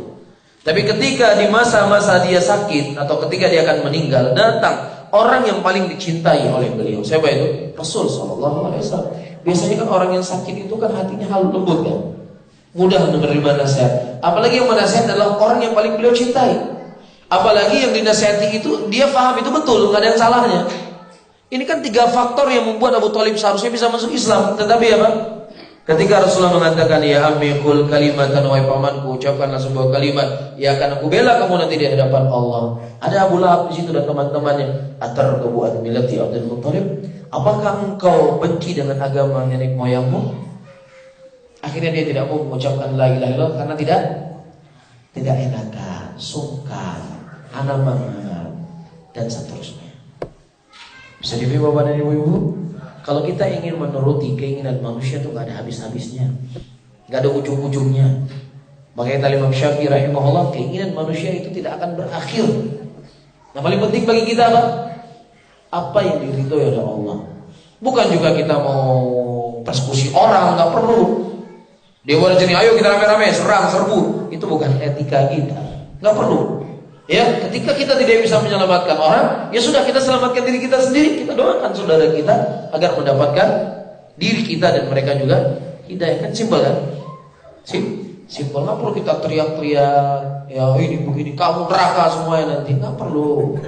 Tapi ketika di masa-masa dia sakit atau ketika dia akan meninggal, datang orang yang paling dicintai oleh beliau. Siapa itu? Rasul sallallahu alaihi wasallam. Biasanya kan orang yang sakit itu kan hatinya halus lembut kan. Mudah menerima nasihat. Apalagi yang menasihat adalah orang yang paling beliau cintai. Apalagi yang dinasihati itu dia paham itu betul, nggak ada yang salahnya. Ini kan 3 faktor yang membuat Abu Thalib seharusnya bisa masuk Islam. Tetapi apa? Ketika Rasulullah mengatakan, ya ammi qul kalimatan, wahai pamanku, ucapkanlah sebuah kalimat, ya akan aku bela kamu nanti di hadapan Allah. Ada Abu Lahab di situ dan teman-temannya. Atarghabu an millati Abdul Muttalib? Apakah engkau benci dengan agama nenek moyangmu? Akhirnya dia tidak mau mengucapkan la ilaha illallah karena tidak enakan, sungkan, anamangan, dan seterusnya. Bisa dipahami bapak dan ibu-ibu? Kalau kita ingin menuruti keinginan manusia itu gak ada habis-habisnya, gak ada ujung-ujungnya. Makanya Imam Syafi'i rahimahullah, keinginan manusia itu tidak akan berakhir. Nah paling penting bagi kita apa? Apa yang diridhoi oleh Allah. Bukan juga kita mau persekusi orang, gak perlu. Dia boleh jadi, ayo kita rame-rame, serang, serbu. Itu bukan etika kita, gak perlu. Ya, ketika kita tidak bisa menyelamatkan orang, ya sudah, kita selamatkan diri kita sendiri. Kita doakan saudara kita agar mendapatkan diri kita dan mereka juga hidayah. Kan simpel kan? Simpel, nggak perlu kita teriak-teriak. Ya ini begini, kamu neraka semuanya nanti. Nggak perlu.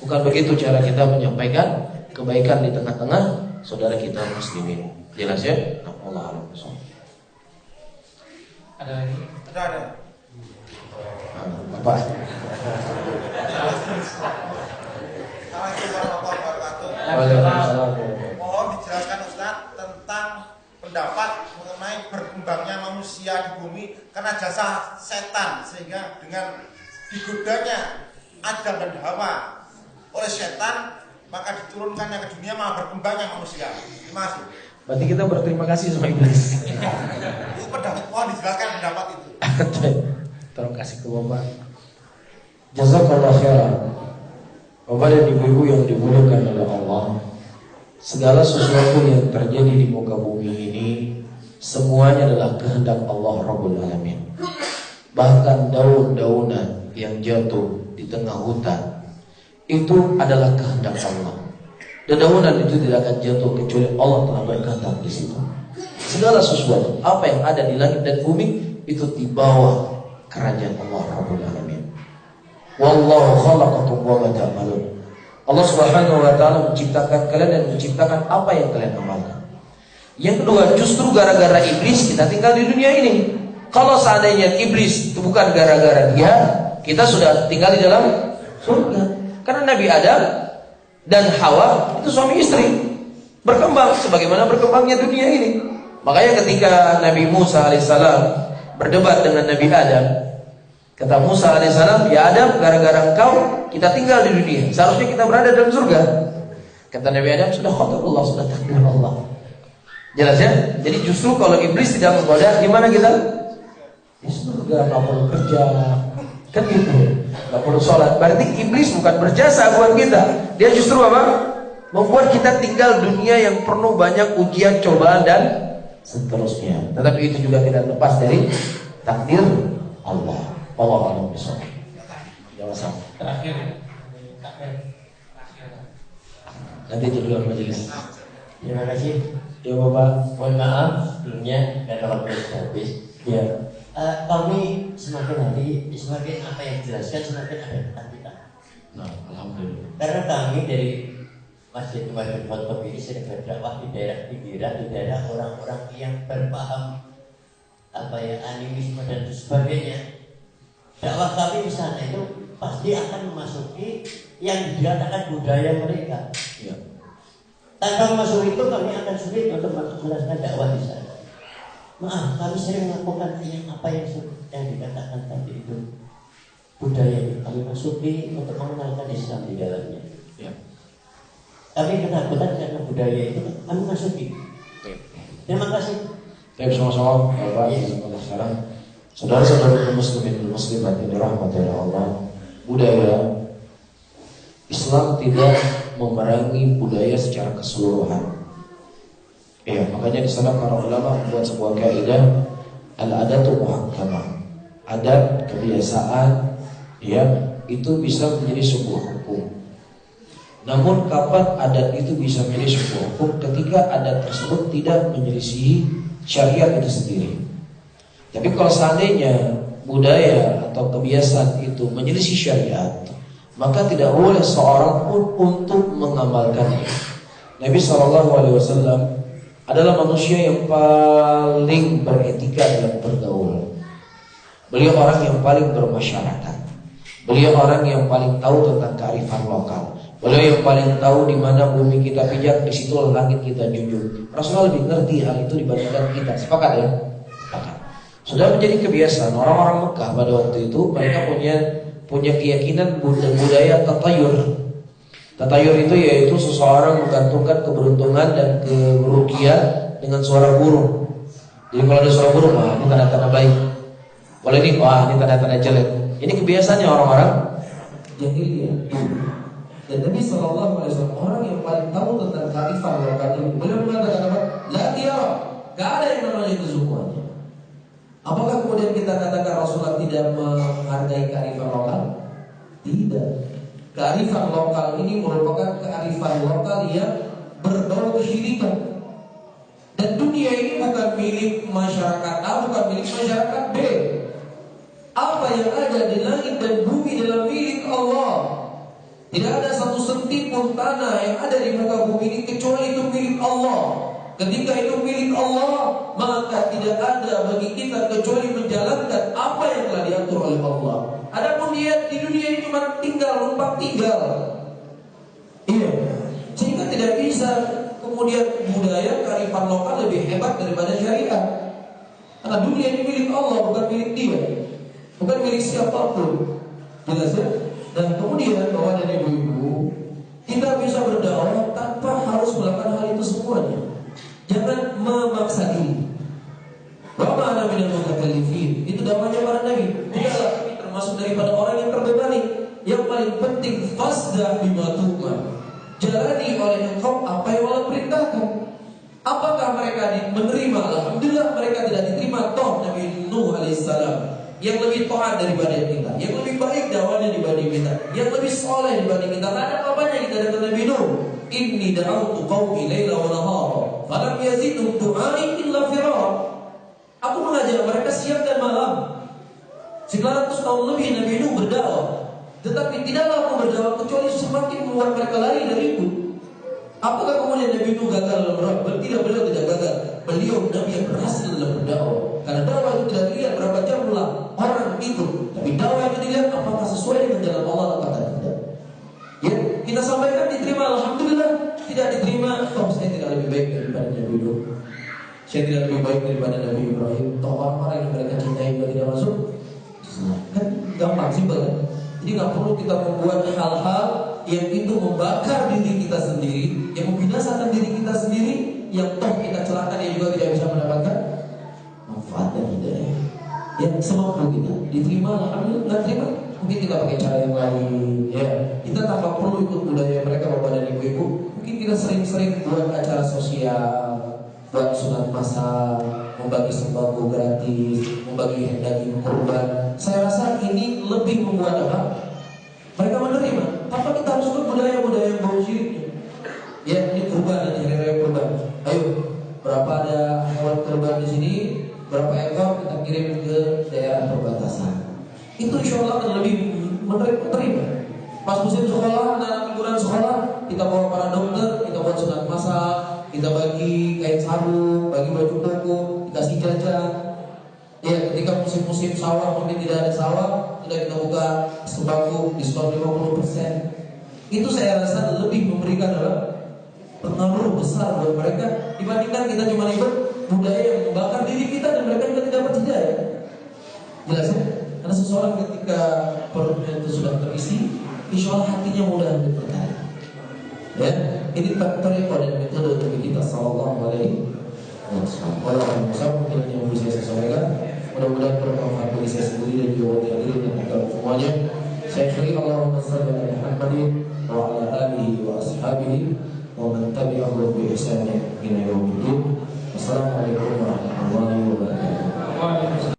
Bukan begitu cara kita menyampaikan kebaikan di tengah-tengah saudara kita muslimin. Jelas ya? Allah a'lam. Ada lagi? Ada. Bapak. Mohon dijelaskan Ustaz tentang pendapat mengenai berkembangnya manusia di bumi karena jasa setan, sehingga dengan digodanya Adam dan Hawa oleh setan maka diturunkannya ke dunia malah berkembangnya manusia. Terima kasih. Berarti kita berterima kasih sama iblis. Itu pendapat, mohon dijelaskan pendapat itu. Tolong kasih ke Bapak. Jazakallah khairan. Bapak dan ibu-ibu yang dimuliakan oleh Allah, segala sesuatu yang terjadi di muka bumi ini semuanya adalah kehendak Allah Rabbul Alamin. Bahkan daun-daunan yang jatuh di tengah hutan itu adalah kehendak Allah. Dedaunan itu tidak akan jatuh kecuali Allah telah berkehendak di situ. Segala sesuatu, apa yang ada di langit dan bumi itu di bawah kerajaan Allah Rabbul Alamin. Wallahu khalaqakum wa ma ta'malun. Allah Subhanahu wa taala menciptakan kalian dan menciptakan apa yang kalian amalkan. Yang kedua, justru gara-gara iblis kita tinggal di dunia ini. Kalau seandainya iblis itu bukan gara-gara dia, kita sudah tinggal di dalam surga. Karena Nabi Adam dan Hawa itu suami istri, berkembang sebagaimana berkembangnya dunia ini. Makanya ketika Nabi Musa alaihissalam berdebat dengan Nabi Adam, kata Musa alaihissalam, ya Adam, gara-gara engkau kita tinggal di dunia, seharusnya kita berada dalam surga. Kata Nabi Adam, sudah qadarullah, sudah takdir Allah. Jelas ya? Jadi justru kalau iblis tidak menggoda, gimana kita? Ya surga, nggak perlu kerja, kan gitu, nggak perlu sholat. Berarti iblis bukan berjasa buat kita. Dia justru apa? Membuat kita tinggal dunia yang penuh banyak ujian, cobaan dan seterusnya. Tetapi itu juga tidak lepas dari takdir Allah. Allah alam bisawab. Jawab Terakhir. nanti jadwal majelis. Terima kasih. Ya Bapak. Mohon maaf sebelumnya karena waktu sudah habis. Ya. Kami semakin hari semakin apa yang dijelaskan semakin ada ketakutan. Nah, alhamdulillah. Karena kami dari Masjid Muhammad Khotbah ini sering berdakwah di daerah pinggiran, di daerah orang-orang yang berpaham apa ya animisme dan sebagainya. Dakwah kami di sana itu pasti akan memasuki yang dikatakan budaya mereka. Ya. Tanpa masuk itu kami akan sulit untuk menjelaskan dakwah di sana. Maaf, kami sering melakukan apa yang dikatakan tadi itu budaya yang kami masuki untuk mengenalkan Islam di dalamnya. Ya. Kami ketakutan karena budaya itu kami masuki. Terima kasih. Baik, sama-sama Bapak. Sekarang saudara-saudara muslimin dan muslimat yang dirahmati oleh Allah, budaya Islam tidak memerangi budaya secara keseluruhan. Ya, makanya di sana para ulama membuat sebuah kaidah al-adatu muhakkamah. Adat, kebiasaan, ya, itu bisa menjadi sebuah hukum. Namun kapan adat itu bisa menjadi sebuah hukum? Ketika adat tersebut tidak menyelisihi syariat itu sendiri. Tapi kalau seandainya budaya atau kebiasaan itu menyelisih syariat, maka tidak boleh seorang pun untuk mengamalkannya. Nabi SAW adalah manusia yang paling beretika dalam bergaul. Beliau orang yang paling bermasyarakat. Beliau orang yang paling tahu tentang kearifan lokal. Beliau yang paling tahu di mana bumi kita pijak, di situ langit kita junjung. Rasulullah lebih ngerti hal itu dibandingkan kita. Sepakat ya? Sepakat. Sudah menjadi kebiasaan orang-orang Mekah pada waktu itu, mereka punya keyakinan budaya tatayur. Tatayur itu yaitu seseorang menggantungkan keberuntungan dan kerugian dengan suara burung. Jadi kalau ada suara burung, wah ini tanda-tanda baik. Kalau ini, wah ini tanda-tanda jelek. Ini kebiasaannya orang-orang jahiliyah. Dan Nabi SAW orang yang paling tahu tentang kearifan lokal. Beliau mengatakan apa? La tiara, gak ada yang namanya itu semuanya. Apakah kemudian kita katakan Rasulullah tidak menghargai kearifan lokal? Tidak. Kearifan lokal ini merupakan kearifan lokal yang berbau kesyirikan. Dan dunia ini bukan milik masyarakat A, bukan milik masyarakat B. Apa yang ada di langit dan bumi adalah milik Allah. Tidak ada satu sentit pun tanah yang ada di muka bumi ini kecuali itu milik Allah. Ketika itu milik Allah, maka tidak ada bagi kita kecuali menjalankan apa yang telah diatur oleh Allah. Adapun dia di dunia ini cuma tinggal, numpang tinggal. Iya. Sehingga tidak bisa kemudian budaya kearifan lokal lebih hebat daripada syariat. Karena dunia ini milik Allah, bukan milik dia, bukan milik siapapun. Jelas ya? Dan kemudian bahwa dari ibu-ibu, kita bisa berdakwah tanpa harus melakukan hal itu semuanya. Jangan memaksa diri. Wa ma ana minal mutakallifin. Itu dakwahnya para nabi. Tidaklah kami termasuk daripada orang yang terbebani. Yang paling penting fasda bima tu'mar. Jalani oleh engkau apa yang Allah perintahkan. Apakah mereka menerima? Alhamdulillah mereka tidak diterima. Toh Nabi Nuh alaihissalam yang lebih taat daripada kita, yang lebih baik dakwahnya dibanding kita, yang lebih soleh dibanding kita. Tak ada apa-apanya kita dengan Nabi Nuh. Inni da'awtu qaumi laila wa nahara falam yazidhum du'ai illa firara. Aku mengajak mereka siang dan malam. 900 tahun lebih Nabi Nuh berdakwah, tetapi tidaklah aku berdakwah kecuali semakin membuat mereka lari dariku. Apakah kemudian Nabi Nuh gagal dalam berdakwah? Tidak, beliau tidak gagal. Beliau Nabi yang berhasil dalam berdakwah. Karena dakwah itu tidak dilihat berapa ikut. Tapi dakwah yang dilihat apakah sesuai dengan jalan Allah atau tidak. Ya, kita sampaikan diterima, alhamdulillah. Tidak diterima, saya tidak lebih baik daripada Nabi Nuh. Saya tidak lebih baik daripada Nabi Ibrahim. Toh orang-orang yang mereka cintai juga tidak masuk. Kan gampang, simpel kan? Jadi nggak perlu kita membuat hal-hal yang itu membakar diri kita sendiri, yang membinasakan diri kita sendiri, yang toh kita celaka dia juga tidak bisa mendapatkan manfaat dan hidayah. Yang semampu kita diterima, alhamdulillah. Nggak terima, mungkin kita pakai cara yang lain. Ya, kita tanpa perlu ikut budaya mereka bapak dan ibu-ibu. Mungkin kita sering-sering buat acara sosial, buat sunat masal, membagi sembako gratis, membagi daging kurban. Saya rasa ini lebih membuat apa? Mereka menerima. Tanpa kita harus ikut budaya-budaya yang bau syiriknya. Ya, ini kurban, nanti hari raya kurban. Ayo, berapa ada hewan kurban di sini? Berapa ekor kita kirim ke daerah perbatasan? Itu insya Allah akan lebih menerima. Pas musim sekolah, anak liburan sekolah, kita bawa para dokter, kita buat sunat masal, kita bagi kain sarung, bagi baju koko, dikasih jajan. Ya, ketika musim-musim sawah mungkin tidak ada sawah, sudah kita buka sembako diskon 50%. Itu saya rasa lebih memberikan pengaruh besar buat mereka dibandingkan kita cuma ikut budaya yang membakar diri kita dan mereka juga tidak dapat hidayah. Jelas ya? Karena seseorang ketika perutnya itu sudah terisi, insya Allah hatinya mudah untuk berkata. Ya, ini faktornya dan metode untuk kita sallallahu alaihi wasallam. Mungkin yang bisa saya sampaikan, mudah-mudahan bermanfaat bagi saya sendiri dan juga bagi hadirin dan akan semuanya. Saya akhiri Allahumma shalli ala Muhammadin wa ala alihi wa ashabihi wa man tabi'ahum bi ihsan ila yaumil din. Wassalamualaikum warahmatullahi wabarakatuh.